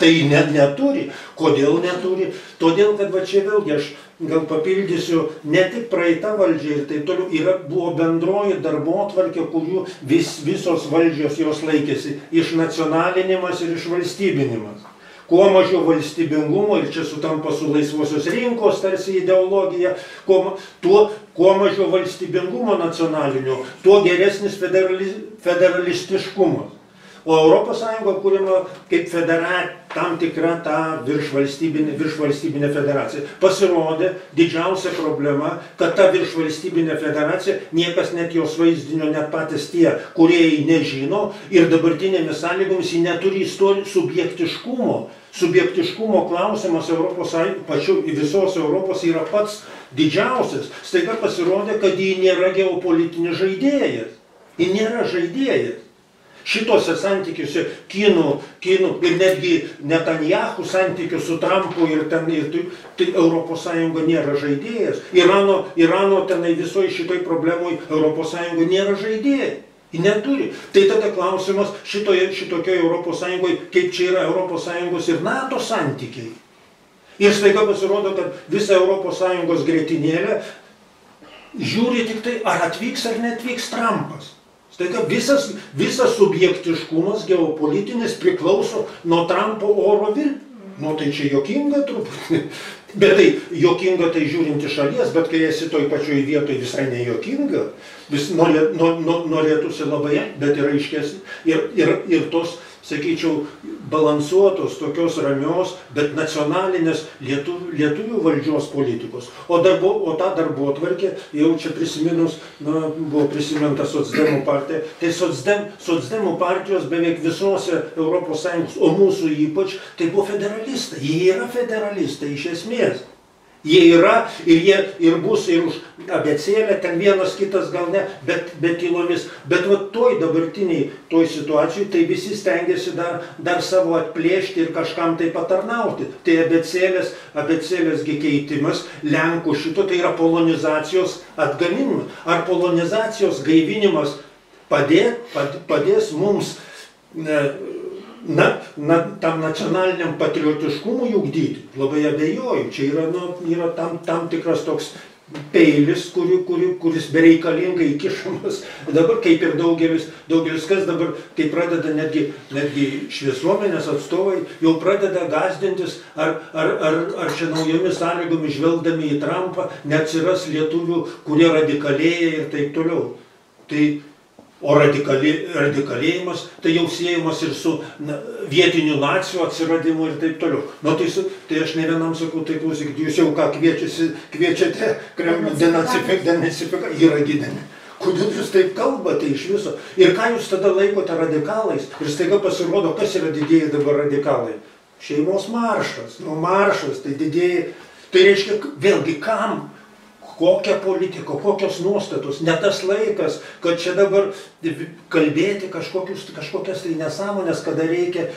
Speaker 3: Tai net neturi. Kodėl neturi? Todėl, kad va čia vėlgi aš gal papildysiu, ne tik praeita valdžia ir taip toliau, buvo bendroji darbotvarkė, kurių visos valdžios jos laikėsi, išnacionalinimas ir išvalstybinimas. Kuo mažiau valstybingumo, ir čia sutampa su laisvosios rinkos tarsi ideologija, kuo mažiau valstybingumo nacionalinio, tuo geresnis federalistiškumas. O Europos Sąjunga kūrima kaip tam tikra ta viršvalstybinė federacija. Pasirodė didžiausia problema, kad ta viršvalstybinė federacija, niekas net jos vaizdinio, net patys tie, kurie nežino ir dabartinėmis sąlygomis jį neturi subjektiškumo. Subjektiškumo klausimas visos Europos yra pats didžiausias. Staiga pasirodė, kad jį nėra geopolitinis žaidėjas. Jį nėra žaidėjas. Šitose santykiuose kinų ir netgi Netanyahu santykių su Trumpu ir tai Europos Sąjunga nėra žaidėjas. Irano tenai visoje šitoj problemui Europos Sąjunga nėra žaidėjas. Ji neturi. Tai tada klausimas šitokioje Europos Sąjungoje, kaip čia yra Europos Sąjungos ir NATO santykiai. Ir staiga pasirodo, kad visa Europos Sąjungos grietinėlė žiūri tik tai, ar atvyks ar netvyks Trumpas. Staiga visas subjektiškumas geopolitinis priklauso nuo Trumpo oro vilkų. Tai čia juokinga truputį. Bet tai juokinga tai žiūrint iš šalies, bet kai esi toj pačioj vietoj visai nejuokinga, vis norėtųsi labai, bet yra aiškesnė. Ir sakyčiau, balansuotos, tokios ramios, bet nacionalinės lietuvių valdžios politikos. O ta darbotvarkė, jau čia prisiminus, buvo prisiminta socdemų partija, tai socdemų partijos beveik visose ES, o mūsų ypač, tai buvo federalistai. Jie yra federalistai iš esmės. Jie yra ir jie ir bus ir už abėcėlę, ten vienas kitas gal ne, bet tylomis. Bet va toj dabartiniai, toj situacijai, tai visi stengiasi dar savo atplėšti ir kažkam tai patarnauti. Tai abėcėlėsgi keitimas, Lenkų šito, tai yra polonizacijos atgaminimas. Ar polonizacijos gaivinimas padės mums tam nacionaliniam patriotiškumui ugdyti? Labai abejoju. Čia yra tam tikras toks peilis, kuris bereikalingai įkišamas. Dabar kaip ir daugelis kas dabar, kai pradeda netgi šviesuomenės atstovai, jau pradeda gąsdintis, ar čia naujomis sąlygomis žvelgdami į Trumpą neatsiras lietuvių, kurie radikalėja ir taip toliau. O radikalėjimas tai jau siejamas ir su vietinių nacijų atsiradimu ir taip toliau. Tai aš ne vienam sakau, tai klausykit, jūs jau ką kviečiate Kremlių denacifikaciją, yra gydami. Kodėl jūs taip kalbate iš viso? Ir ką jūs tada laikote radikalais? Ir staiga pasirodo, kas yra didieji dabar radikalai? Šeimos maršas. Maršas, tai didieji. Tai reiškia, vėlgi, kam? Kokia politika, kokios nuostatos, ne tas laikas, kad čia dabar kalbėti kažkokias tai nesąmonės, kada reikia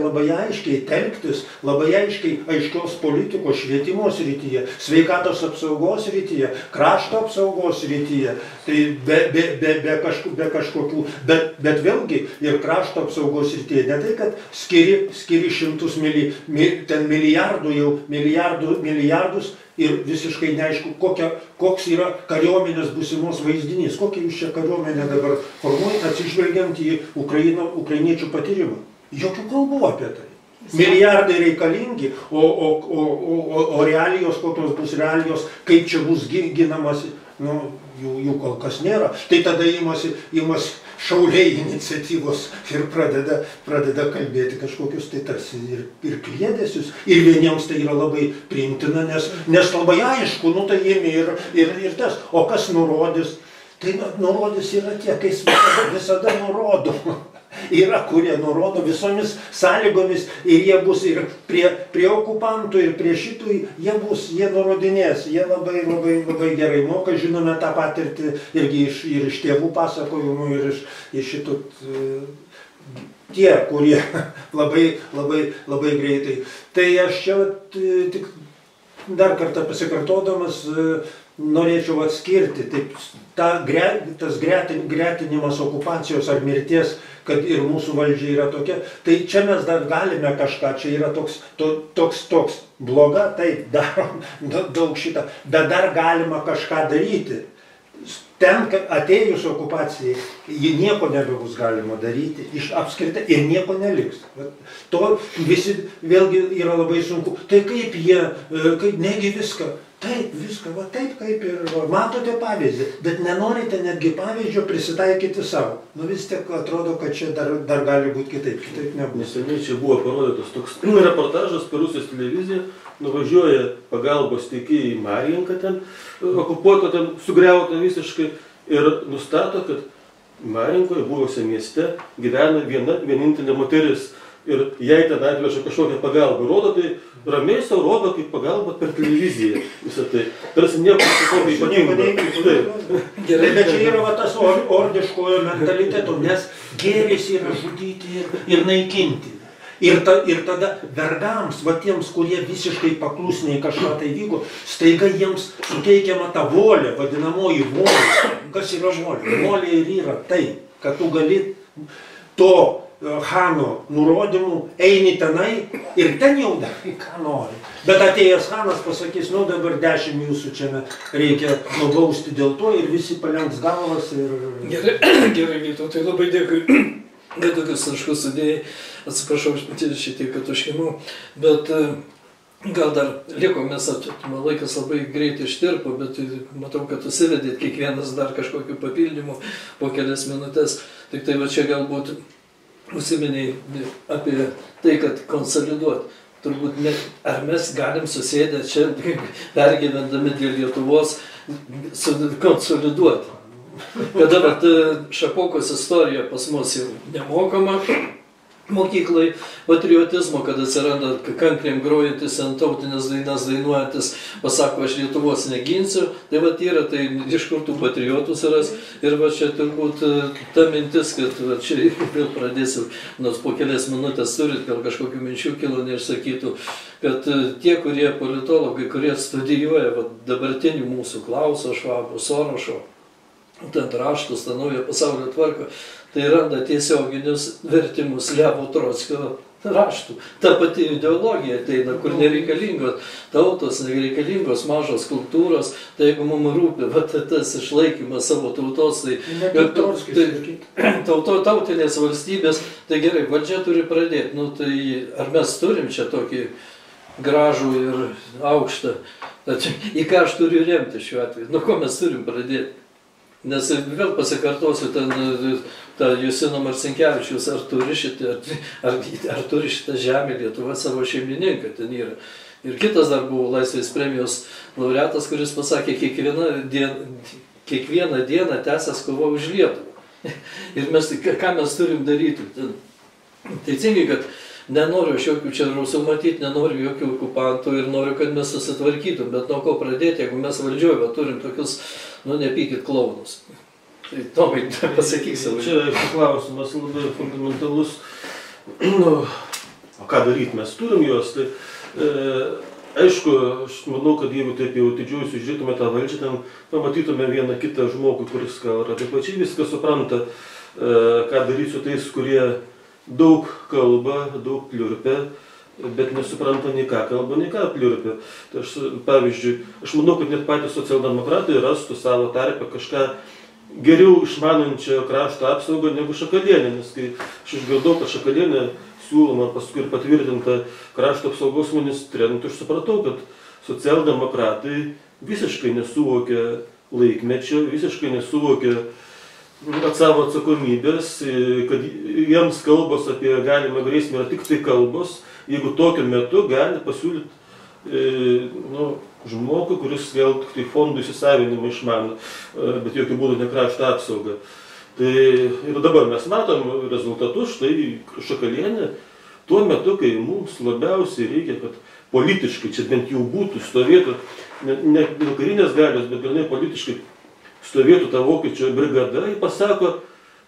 Speaker 3: labai aiškiai telktis, labai aiškios politikos švietimo srityje, sveikatos apsaugos srityje, krašto apsaugos srityje, tai be kažkokių, bet vėlgi ir krašto apsaugos srityje, ne tai, kad skiri šimtus milijardus, ir visiškai neaišku, koks yra kariuomenės būsimos vaizdinys, kokia jūs čia kariuomenė dabar formuojate, atsižvelgiant į ukrainiečių patyrimą. Jokių kalbų apie tai. Milijardai reikalingi, o realijos, kokios bus realijos, kaip čia bus ginamasi, jų kol kas nėra. Tai tada imasi šauliai iniciatyvos ir pradeda kalbėti kažkokius tai tarsi ir kliedesius. Ir vieniems tai yra labai priimtina, nes labai aišku, tai ėmė ir tas. O kas nurodys? Tai nurodys yra tie, kai visada nurodo. Yra, kurie nurodo visomis sąlygomis ir jie bus ir prie okupantų ir prie šitų, jie nurodinės, jie labai gerai moka, žinome tą patirtį irgi iš tėvų pasakojimų ir iš šitų tie, kurie labai greitai. Tai aš čia tik dar kartą pasikartodamas norėčiau atskirti tas gretinimas okupacijos ar mirties, kad ir mūsų valdžia yra tokia, tai čia mes dar galime kažką, čia yra toks bloga, taip, darom daug šitą, bet dar galima kažką daryti. Ten, atėjus okupacijai, nieko nebebus galima daryti, apskritai, ir nieko neliks. To visi vėlgi yra labai sunku. Tai kaip negi viską, taip, viską, taip kaip ir matote pavyzdį, bet nenorite netgi pavyzdžio prisitaikyti savo. Vis tiek atrodo, kad čia dar gali būti kitaip nebus.
Speaker 2: Neseniai čia buvo parodytas toks reportažas per Rusijos televiziją, nuvažiuoja pagalbos teikėjai į Mariinką ten, okupuotą ten, sugriautą visiškai, ir nustato, kad Marinkoje buvusiame mieste gyvena vienintelė moteris ir jai ten atveža kažkokią pagalbą. Rodo, tai ramiai savo rodo kaip pagalba per televiziją visą tai. Tarsi nieko ypatingo.
Speaker 3: Gerai, bet čia yra tas ordiškojo mentaliteto, nes gėris yra žudyti ir naikinti. Ir tada vergams, tiems, kurie visiškai paklusniai kažką tai vyko, staiga jiems suteikiama ta volė, vadinamoji volė. Kas yra volė? Volė ir yra tai, kad tu gali to Hano nurodymų eini tenai ir ten jau darai, ką nori. Bet atėjęs Hanas pasakys, dabar 10 jūsų čia reikia nubausti dėl to ir visi palenks galvas ir...
Speaker 1: Gerai, Vytautai, labai dėkui. Tokius taškus sudėjai, atsiprašau, šitiek, kad užkimau, bet gal dar liko, mes laikas labai greitai ištirpo, bet matau, kad susivedėt kiekvienas dar kažkokiu papildymu po kelias minutės, tik tai va čia galbūt užsiminiai apie tai, kad konsoliduoti. Turbūt ar mes galim susėdę čia, pergyvendami dėl Lietuvos, konsoliduoti. Kada vat, Šapokos istorija pas mus jau nemokama mokyklai patriotizmo, kada atsiranda kanklėm grojantis ant tautinės dainas dainuojantis, pasako, aš Lietuvos neginsiu, tai vat yra, tai iš kur tų patriotų suras. Ir va čia turbūt ta mintis, kad va, čia vėl pradėsiu, nors po kelias minutės turit, gal kažkokių minčių kilo neišsakytų, kad tie, kurie politologai, kurie studijuoja va, dabartinių mūsų Klauso, Švabo, Sorošo, ten raštus, tą naują pasaulio tvarką, tai randa tiesioginius vertimus Levo Trotskio raštų. Ta pati ideologija ateina, kur nereikalingos tautos, nereikalingos mažos kultūros, tai jeigu mums rūpi tas išlaikymas savo tautos, tai tautinės valstybės, tai gerai, valdžia turi pradėti. Nu, tai ar mes turim čia tokį gražų ir aukštą, į ką aš turiu remti šiuo atveju, nuo ko mes turim pradėti? Nes vėl pasikartosiu, ta Jusino Marcinkevičius, ar turi šitą žemę Lietuva savo šeimininką, ten yra. Ir kitas dar buvo Laisvės premijos laureatas, kuris pasakė, kiekvieną dieną tęsęs kova už Lietuvą. Ir ką mes turim daryti? Teisingai, kad nenoriu aš jokių čia rusų matyti, nenoriu jokių okupantų ir noriu, kad mes susitvarkytum, bet nuo ko pradėti, jeigu mes valdžioje turim tokius, nu, nepykit klaunus. Tai Tomai, pasakyk savo.
Speaker 2: Čia klausimas labai fundamentalus. Nu, o ką daryti, mes turim juos. Tai, aišku, aš manau, kad jeigu taip jau atidžiau žiūrėtume tą valdžią, ten pamatytume vieną kitą žmogų, kuris gal adekvačiai viską supranta, ką daryti su tais, kurie daug kalba, daug pliurpia, bet nesupranta nei ką kalba, nei ką pliurpia. Tai aš, pavyzdžiui, aš manau, kad net patys socialdemokratai rastų savo tarpę kažką geriau išmanančią krašto apsaugą negu Šakalienė, nes kai aš išgirdau, kad Šakalienė siūloma paskui ir patvirtinta krašto apsaugos ministrė, tai aš supratau, kad socialdemokratai visiškai nesuvokia laikmečio, visiškai nesuvokia savo atsakomybės, kad jiems kalbos apie galimą grėsmę yra tik tai kalbos, jeigu tokiu metu gali pasiūlyti žmogų, kuris gal tik tai fondų įsisavinimą išmano, bet jokių būdų ne krašto apsaugą. Tai ir dabar mes matom rezultatus, štai Šakalienė, tuo metu, kai mums labiausiai reikia, kad politiškai čia bent jau būtų stovėtų, ne dėl karinės galios, bet gana politiškai stovėtų tą vokiečių brigadą, jis pasako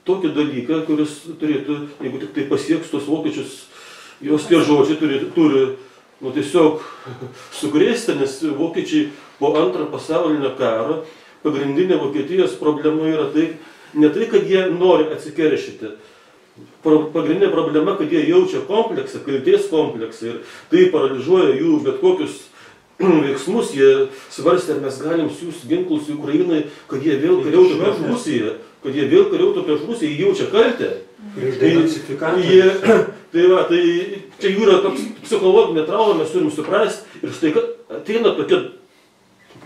Speaker 2: tokį dalyką, kuris turėtų, jeigu tik tai pasieks tos vokiečius, jos tie žodžiai turi tiesiog sukrėsti, nes vokiečiai po antrojo pasaulinio karo pagrindinė Vokietijos problema yra tai, ne tai, kad jie nori atsikeršyti. Pagrindinė problema, kad jie jaučia kompleksą, kaltės kompleksą ir tai paralyžuoja jų bet kokius veiksmus, jie svarstė, ar mes galim siųsti ginklus į Ukrainai, kad jie vėl kariautų prieš Rusiją, jie jaučia kaltę. Tai čia jų yra toks psichologinė trauma, mes turim suprasti ir štai, kad ateina tokia,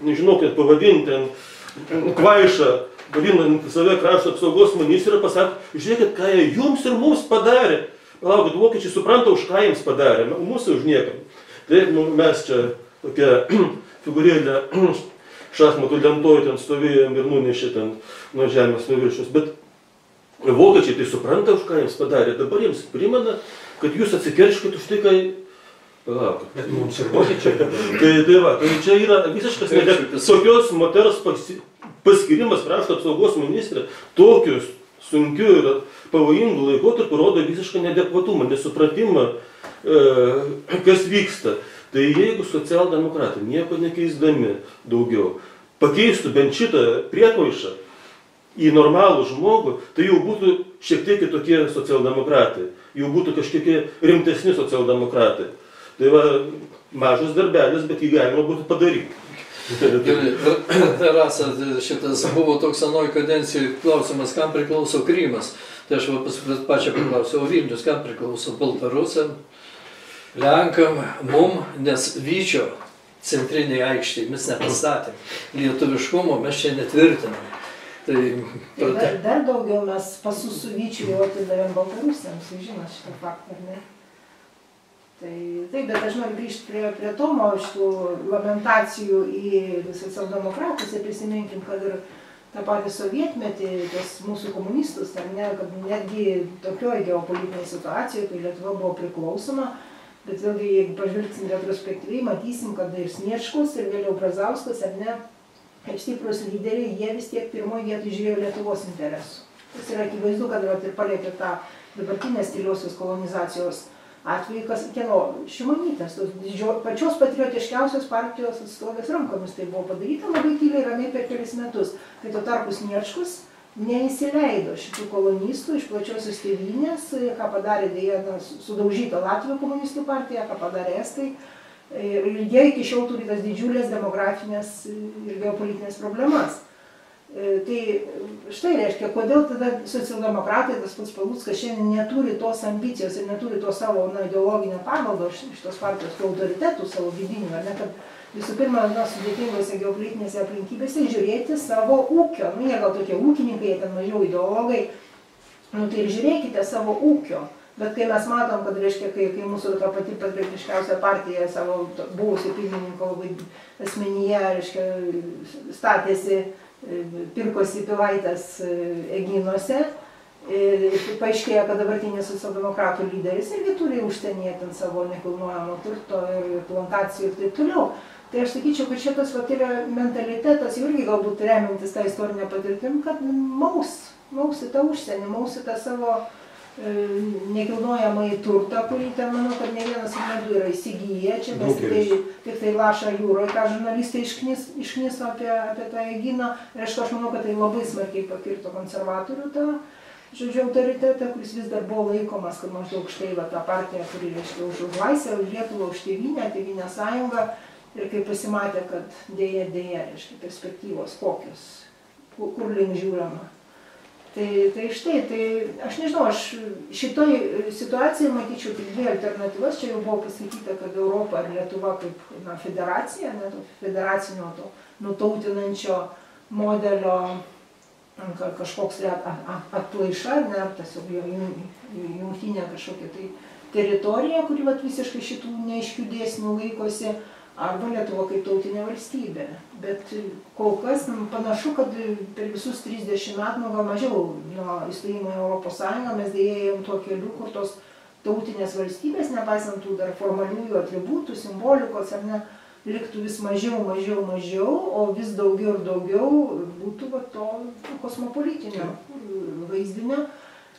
Speaker 2: nežinau, kaip pavadinti, kvaiša, vadinant save krašto apsaugos ministrą, pasako, žiūrėkit, ką jie jums ir mums padarė. Palaukit, vokiečiai supranta, už ką jiems padarė, mūsų už niekam. Tai mes čia tokia figūrėlė šachmatų lentoj ten stovėjom ir nunešė ten nuo žemės nuviršius. Bet vokiečiai tai supranta, už ką jiems padarė. Dabar jiems primena, kad jūs atsikerškit už tai, kai... Palaukit.
Speaker 3: Bet mums ir vokiečiai.
Speaker 2: Tai čia yra visiškas nedėktas. Tokios moters paskirimas krašto apsaugos ministrė, tokius sunkiu ir pavojingų laikotarpių rodo visišką neadekvatumą, nesupratimą, kas vyksta. Tai jeigu socialdemokratai nieko nekeisdami daugiau pakeistų bent šitą priekvaišą į normalų žmogų, tai jau būtų šiek tiek kitokie socialdemokratai, jau būtų kažkiek rimtesni socialdemokratai. Tai va, mažas darbelis, bet jį galima būtų padaryti.
Speaker 1: Rasa, šitas buvo toks anoj kadencijai klausimas, kam priklauso Krymas. Tai aš pačią paklausiau, o Vilnius kam priklauso? Baltarusiam, Lenkam, mum, nes Vyčio centriniai aikštėje mes nepastatėm. Lietuviškumo mes čia netvirtinam.
Speaker 4: Dar daugiau mes pasus su Vyčiu jau atidavėm Baltarusiams, žinot šitą faktą, ar ne? Taip, bet aš noriu grįžti prie Tomo šitų lamentacijų į socialdemokratus ir prisiminkim, kad ir tą patį sovietmetį, tos mūsų komunistus, ar ne, kad netgi tokioje geopolitinėje situacijoje, kai Lietuva buvo priklausoma, bet vėlgi, jeigu pažvelgsim retrospektyviai, matysim, kad ir Sniečkus, ir vėliau Brazauskas, ar ne, kaip stiprus lyderiai, jie vis tiek pirmoje vietoje žiūrėjo Lietuvos interesų. Tas yra akivaizdu, kad ir paliekė tą dabartinės tyliosios kolonizacijos atveju, kas kieno Šimonytės, pačios patriotiškiausios partijos atstovės rankomis tai buvo padaryta labai tyliai ramiai per kelis metus. Kai tuo tarpu Sniečkus neįsileido šitų kolonistų iš plačiosios tėvynės, ką padarė dėja sudaužyta Latvijos komunistų partija, ką padarė Estai. Ir jie iki šiol turi tas didžiulės demografinės ir geopolitinės problemas. Tai štai reiškia, kodėl tada socialdemokratai, tas pats Paluckas, šiandien neturi tos ambicijos ir neturi to savo ideologinio paveldo šitos partijos autoritetų savo vidinių, ar ne, kad visų pirma, sudėtingose geopolitinėse aplinkybėse žiūrėti savo ūkio. Nu, jie gal tokie ūkininkai, jie ten mažiau ideologai, nu tai ir žiūrėkite savo ūkio. Bet kai mes matom, kad reiškia, kai mūsų ta pati patriotiškiausia partija savo buvusi pirmininko asmenyje, reiškia, statėsi, pirkosi Pilaitės Egynuose, paaiškėjo, kad dabartinis socialdemokratų lyderis irgi turi užsienyje ten savo nekilnojamo turto ir plantacijų ir taip toliau. Tai aš sakyčiau, kad šitas yra mentalitetas, irgi galbūt remiantis tą istorinę patirtim, kad maus į tą užsienį, maus į tą savo nekilnojamąjį turtą, kurį ten, manau, kad ne vienas ir medu yra įsigyję. Čia mes tik tai laša jūroje, ką žurnalistai iškniso apie tą Egyną. Ir aš manau, kad tai labai smarkiai pakirto konservatorių tą, žodžiu, autoritetą, kuris vis dar buvo laikomas, kad maždaug štai ta partija, kuri reiškia už laisvę, už Lietuvą, už Tėvynės sąjungą. Ir kai pasimatė, kad dėja, reiškia, perspektyvos kokios, kur link žiūrama. Tai štai, tai aš nežinau, aš šitoj situacijai matyčiau tik dvi alternatyvas. Čia jau buvo pasakyta, kad Europa ar Lietuva kaip federacija, federacinio to nutautinančio modelio kažkoks atplaiša, ar tiesiog jungtinė kažkokia tai teritorija, kuri visiškai šitų neaiškių dėsnių laikosi, arba Lietuva kaip tautinė valstybė. Bet kol kas panašu, kad per visus 30 metų, gal mažiau nuo įstojimo į Europos Sąjungą, mes dėjom tuo keliu, kur tos tautinės valstybės, nepaisant tų dar formaliųjų atributų, simbolikos, ar ne, liktų vis mažiau, o vis daugiau ir daugiau būtų to kosmopolitinio vaizdinio.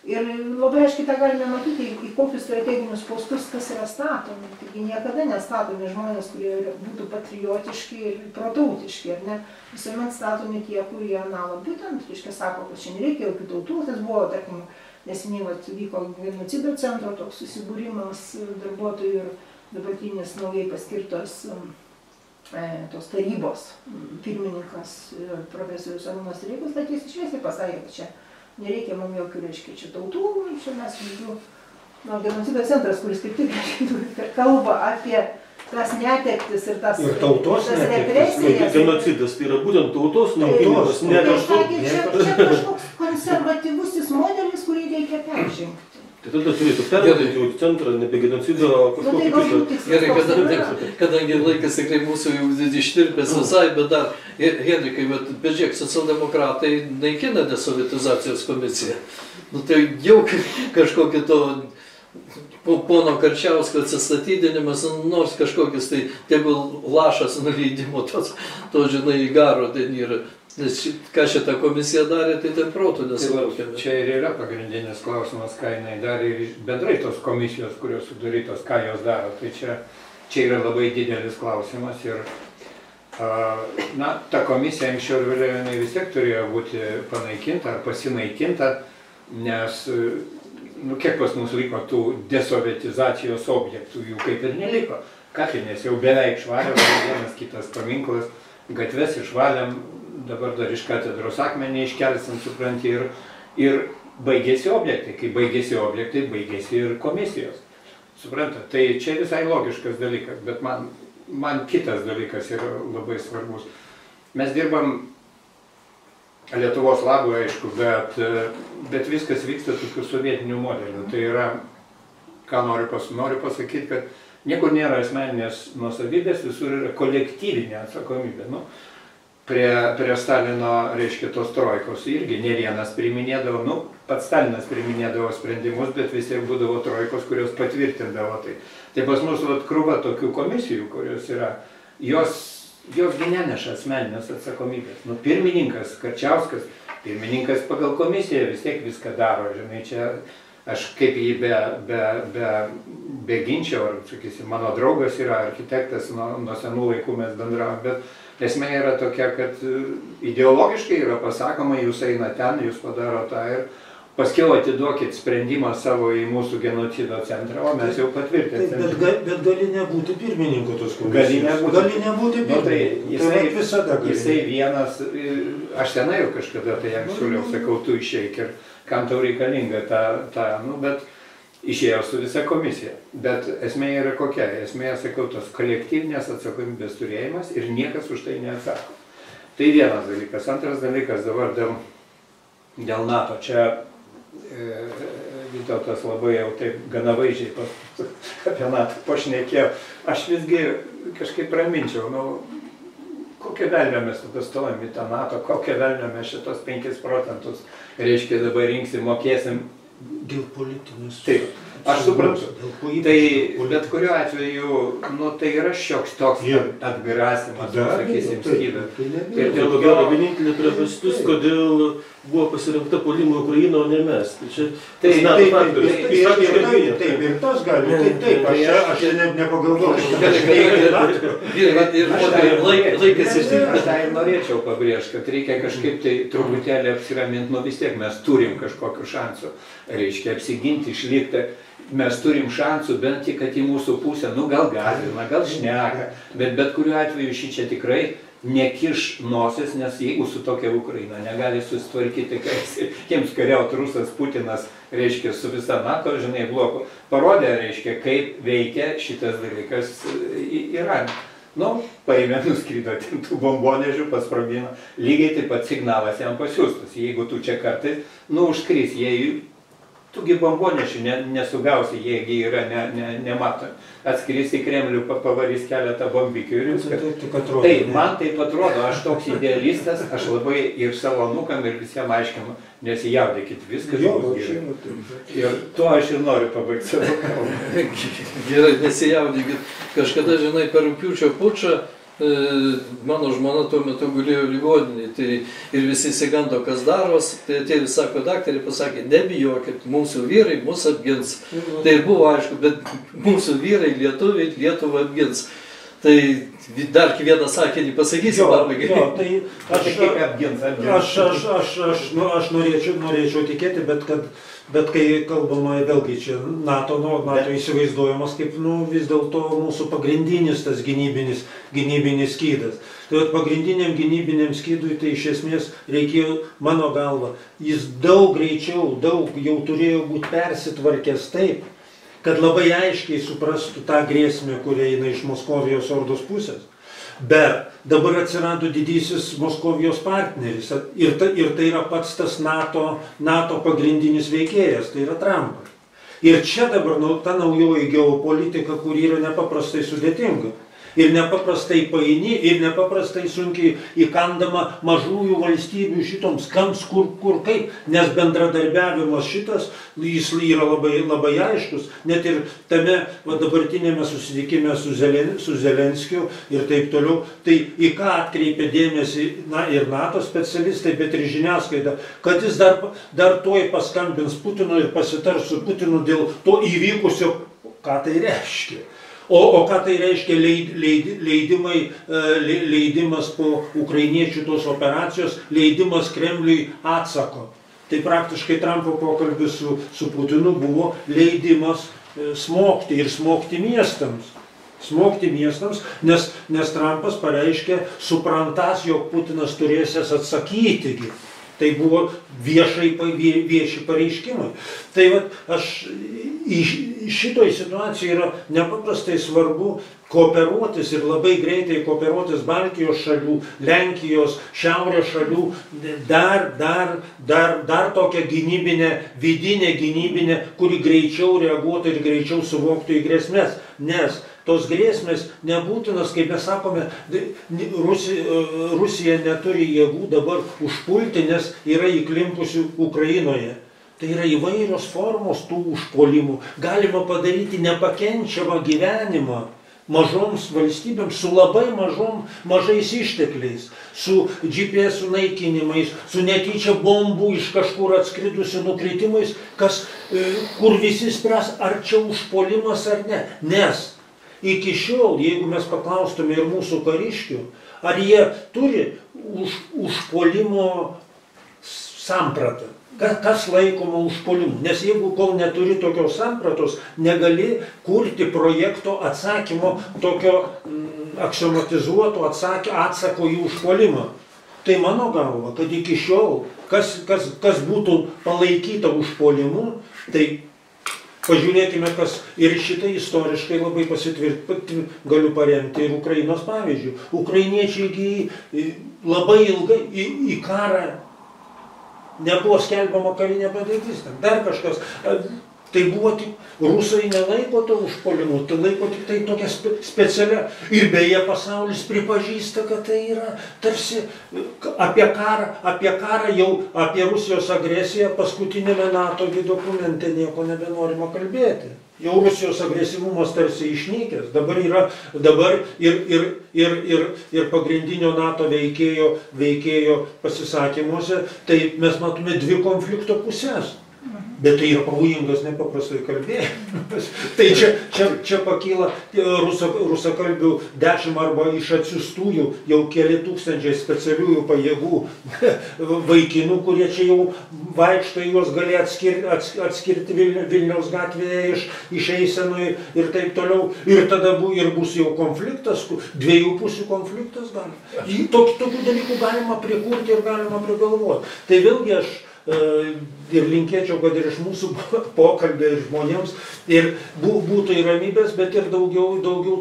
Speaker 4: Ir labai aiškiai tą galime matyti, į kokius strateginius postus kas yra statomi. Taigi niekada nestatomi žmonės, kurie būtų patriotiški ir protautiški, ar ne? Visuomet statomi tie, kurie, būtent, reiškia, sako, kad čia nereikia jokių tautų. Tas buvo, tarkim, neseniai vyko genocido centro toks susibūrimas darbuotojų ir dabartinis naujai paskirtos tos tarybos pirmininkas profesorius Arūnas Streikus, tai jis išviesiai pasakė, kad čia nereikia mums jokių, reiškia, čia tautų, čia mes genocido centras, kuris kaip tik kalba apie tas netektis ir tas represijas.
Speaker 2: Genocidas tai yra būtent tautos naikinimas, ne kažkoks.
Speaker 4: Čia kažkoks konservatyvusis modelis, kurį reikia peržengti.
Speaker 2: Tai tada turėtų perduoti centrą, nebe genocido, o kažkokį kitą.
Speaker 1: Gerai, kadangi laikas tikrai mūsų jau ištirpęs visai, bet dar, Henrikai, bet žiūrėk, socialdemokratai naikina desovietizacijos komisiją. Nu tai jau kažkokį to pono Karčiausko atsistatydinimas, nors kažkokius tai tegul lašas nuleidimo to žinai, garo ten yra. Nes ką šitą komisiją darė, tai ten protų nesulaukiame.
Speaker 5: Čia ir yra pagrindinis klausimas, ką jinai darė ir bendrai tos komisijos, kurios sudarytos, ką jos daro. Tai čia yra labai didelis klausimas ir ta komisija anksčiau ir vėliau jinai vis tiek turėjo būti panaikinta ar pasinaikinta, nes kiek pas mus liko tų desovietizacijos objektų, jų kaip ir neliko. Kapinės jau beveik švarios, vienas kitas paminklas, gatves išvalėm, dabar dar iš katedros akmenį iškelsim, supranti, ir baigėsi objektai. Kai baigėsi objektai, baigėsi ir komisijos. Suprantat, tai čia visai logiškas dalykas, bet man kitas dalykas yra labai svarbus. Mes dirbam Lietuvos labui, aišku, bet viskas vyksta tokiu sovietiniu modeliu. Tai yra, ką noriu pasakyti, kad niekur nėra asmeninės nuosavybės, visur yra kolektyvinė atsakomybė. Nu, prie Stalino, reiškia, tos trojkos irgi ne vienas priiminėdavo, nu, pats Stalinas priiminėdavo sprendimus, bet vis tiek būdavo trojkos, kurios patvirtindavo tai. Tai pas mus krūva tokių komisijų, kurios yra, jos neneša asmeninės atsakomybės. Nu, pirmininkas Karčiauskas, pirmininkas pagal komisiją vis tiek viską daro, žinai, čia aš kaip jį beginčiau, ar, sakysim, mano draugas yra architektas, nuo senų laikų mes bendravom, bet esmė yra tokia, kad ideologiškai yra pasakoma, jūs eina ten, jūs padaro tą ir paskiau atiduokit sprendimą savo į mūsų genocido centrą, o mes jau patvirtinsime.
Speaker 3: Bet gali nebūti pirmininko tos komisijos. Gali nebūti pirmininko.
Speaker 5: Jisai vienas, aš senai jau kažkada tai jam siūliau, sakau, tu išeik ir kam tau reikalinga bet išėjau su visa komisija. Bet esmė yra kokia? Esmė, sakau, tos kolektyvinės atsakomybės turėjimas ir niekas už tai neatsako. Tai vienas dalykas. Antras dalykas dabar dėl NATO. Čia Vytautas labai jau taip gana vaizdžiai apie NATO pašnekėjo. Aš visgi kažkaip raminčiau, kokią velnę mes tada stovim į tą NATO, kokią velnę mes šitos 5%, reiškia, dabar rinksim, mokėsim.
Speaker 3: Dėl politinius.
Speaker 5: Taip, aš suprantu. Tai bet kuriuo atveju, tai yra šioks toks atgrasimas, sakysim, skydas.
Speaker 2: Ir dėl to vienintelė priežastis, kodėl buvo pasirinkta puolimo Ukraina, o ne mes.
Speaker 3: Taip, ir tas gali, taip, aš nepagalvoju.
Speaker 5: Laikas iš tikrųjų, tai norėčiau pabrėžti, kad reikia kažkaip tai truputėlį apsiraminti, vis tiek mes turim kažkokių šansų, reiškia, apsiginti, išlikti. Mes turim šansų bent tik, kad į mūsų pusę, gal gąsdina, gal šneka, bet kuriuo atveju šičia tikrai nekiš nosis, nes jeigu su tokia Ukraina negali susitvarkyti, jiems kariaut Rusas Putinas, reiškia, su visa NATO, žinai, bloku, parodė, reiškia, kaip veikia šitas dalykas Irane. Paėmė, nuskrido tų bombonežių, pasprogdino, lygiai taip pat signalas jam pasiūstas. Jeigu tu čia kartais, užskris, tugi bombonešių nesugausi, jiegi yra nematomi. Atskris į Kremlių, pavarys keletą bombikių ir viskas. Tai man taip atrodo, aš toks idealistas, aš labai ir savo anūkam ir visiems aiškinu, nesijaudykit, viskas bus gerai. Ir tuo aš ir noriu pabaigti savo kalbą.
Speaker 1: Gerai, nesijaudykit. Kažkada, žinai, per rugpjūčio pučą mano žmona tuo metu gulėjo ligoninėje ir visi sigando, kas daros, tai atėjo, sako, daktarė pasakė, nebijokit, mūsų vyrai mus apgins. Tai buvo aišku, bet mūsų vyrai, lietuviai, Lietuvą apgins. Tai dar vieną sakinį pasakysiu, pabaigai.
Speaker 3: Aš norėčiau tikėti, bet kai kalbama vėlgi čia NATO įsivaizduojamas kaip vis dėlto mūsų pagrindinis tas gynybinis skydas. Tai pagrindiniam gynybiniam skydui tai iš esmės reikėjo, mano galva, jis daug greičiau, jau turėjo būti persitvarkęs taip, kad labai aiškiai suprastų tą grėsmę, kurie eina iš Moskovijos ordos pusės. Bet dabar atsirado didysis Moskovijos partneris ir tai yra pats tas NATO pagrindinis veikėjas, tai yra Trumpas. Ir čia dabar ta naujoji geopolitika, kuri yra nepaprastai sudėtinga. Ir nepaprastai paini, ir nepaprastai sunkiai įkandama mažųjų valstybių šitoms, kams, kur kaip, nes bendradarbiavimas šitas, jis yra labai aiškus, net ir tame dabartinėme susitikime su Zelenskiu ir taip toliau, tai į ką atkreipė dėmesį ir NATO specialistai, bet ir žiniasklaida, kad jis dar tuoj paskambins Putinui ir pasitars su Putinu dėl to įvykusio, ką tai reiškia. O ką tai reiškia leidimas po ukrainiečių tos operacijos, leidimas Kremliui atsako. Tai praktiškai Trumpo pokalbis su Putinu buvo leidimas smogti ir smogti miestams. Nes Trumpas pareiškė, suprantas, jog Putinas turėsės atsakyti. Tai buvo vieši pareiškimai. Tai aš šitoj situacijoje yra nepaprastai svarbu kooperuotis ir labai greitai kooperuotis Baltijos šalių, Lenkijos, Šiaurės šalių, dar tokią gynybinę, vidinę gynybinę, kuri greičiau reaguotų ir greičiau suvoktų į grėsmės. Nes tos grėsmės nebūtinas, kaip mes sakome, Rusija neturi jėgų dabar užpulti, nes yra įklimpusių Ukrainoje. Tai yra įvairios formos tų užpuolimų. Galima padaryti nepakenčiamą gyvenimą mažoms valstybėms su labai mažais ištekliais, su GPS naikinimais, su netyčia bombų iš kažkur atskridusių nukritimais, kur visi spręs, ar čia užpuolimas ar ne. Nes iki šiol, jeigu mes paklaustume ir mūsų kariškių, ar jie turi užpuolimo sampratą. Kas laikoma užpuolimu? Nes jeigu kol neturi tokios sampratos, negali kurti projekto atsakymo tokio aksiomatizuoto atsako į užpuolimą. Tai mano galva, kad iki šiol, kas būtų palaikyta užpuolimu, tai pažiūrėkime, kas ir šitai istoriškai labai galiu paremti ir Ukrainos pavyzdžių. Ukrainiečiai labai ilgai į karą nebuvo skelbiama karinė padėtis, dar kažkas. Tai buvo tik, rusai nelaiko to užpuolimu, tai laiko tik tai tokia specialia. Ir beje, pasaulis pripažįsta, kad tai yra tarsi apie karą jau, apie Rusijos agresiją paskutinėme NATO dokumente nieko nebenorima kalbėti. Jau Rusijos agresyvumas tarsi išnykęs. Dabar ir pagrindinio NATO veikėjo pasisakymuose, tai mes matome dvi konflikto pusės. Bet tai yra pavojingas nepaprastai kalbėjimas. Tai čia pakyla rusakalbių 10 arba iš atsiųstųjų jau keli tūkstančiai specialiųjų pajėgų vaikinų, kurie čia jau vaikšto, juos gali atskirti Vilniaus gatvėje iš eisenų ir taip toliau. Ir tada bus jau konfliktas, dviejų pusių konfliktas gali. Tokių dalykų galima prikurti ir galima prigalvoti. Tai vėlgi aš ir linkėčiau, kad ir iš mūsų pokalbė ir žmonėms ir būtų ir ramybės, bet ir daugiau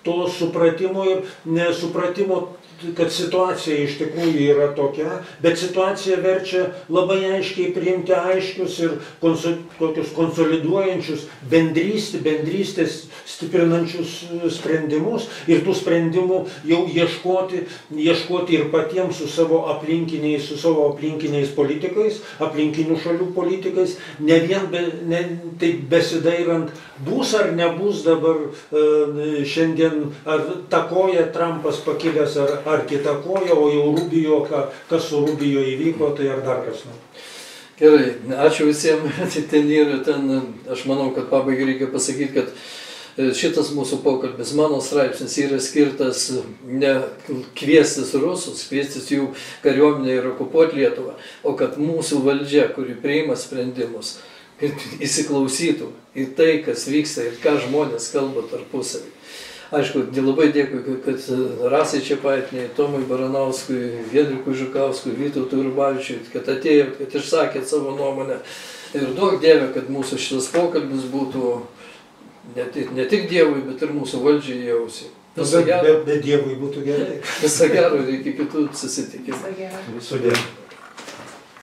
Speaker 3: to supratimo ir nesupratimo, kad situacija iš tikrųjų yra tokia, bet situacija verčia labai aiškiai priimti aiškius ir tokius konsoliduojančius bendrystės stiprinančius sprendimus ir tų sprendimų jau ieškoti ir patiems su savo aplinkiniais politikais, aplinkinių šalių politikais, ne vien taip besidairant, bus ar nebus dabar šiandien, ar takoja Trumpas pakilęs ar kita koja, o jau Rubijo, kas su Rubijo įvyko, tai ar dar kas nors.
Speaker 1: Gerai, ačiū visiems, aš manau, kad pabaigai reikia pasakyti, kad šitas mūsų pokalbis, mano straipsnis yra skirtas ne kviestis rusus, kviestis jų kariuomenę ir okupuoti Lietuvą, o kad mūsų valdžia, kuri priima sprendimus, įsiklausytų į tai, kas vyksta ir ką žmonės kalba tarpusavį. Aišku, labai dėkui, kad Rasai Čepaitiniai, Tomui Baranauskui, Giedrikui Žukauskui, Vytautui Rubavičiui, kad atėjot, kad išsakėt savo nuomonę. Ir duok Dieve, kad mūsų šitas pokalbis būtų ne tik Dievui, bet ir mūsų valdžiai į ausį.
Speaker 3: Bet Dievui būtų gerai.
Speaker 1: Viso gero ir iki kitų susitikimų.
Speaker 3: Viso gero.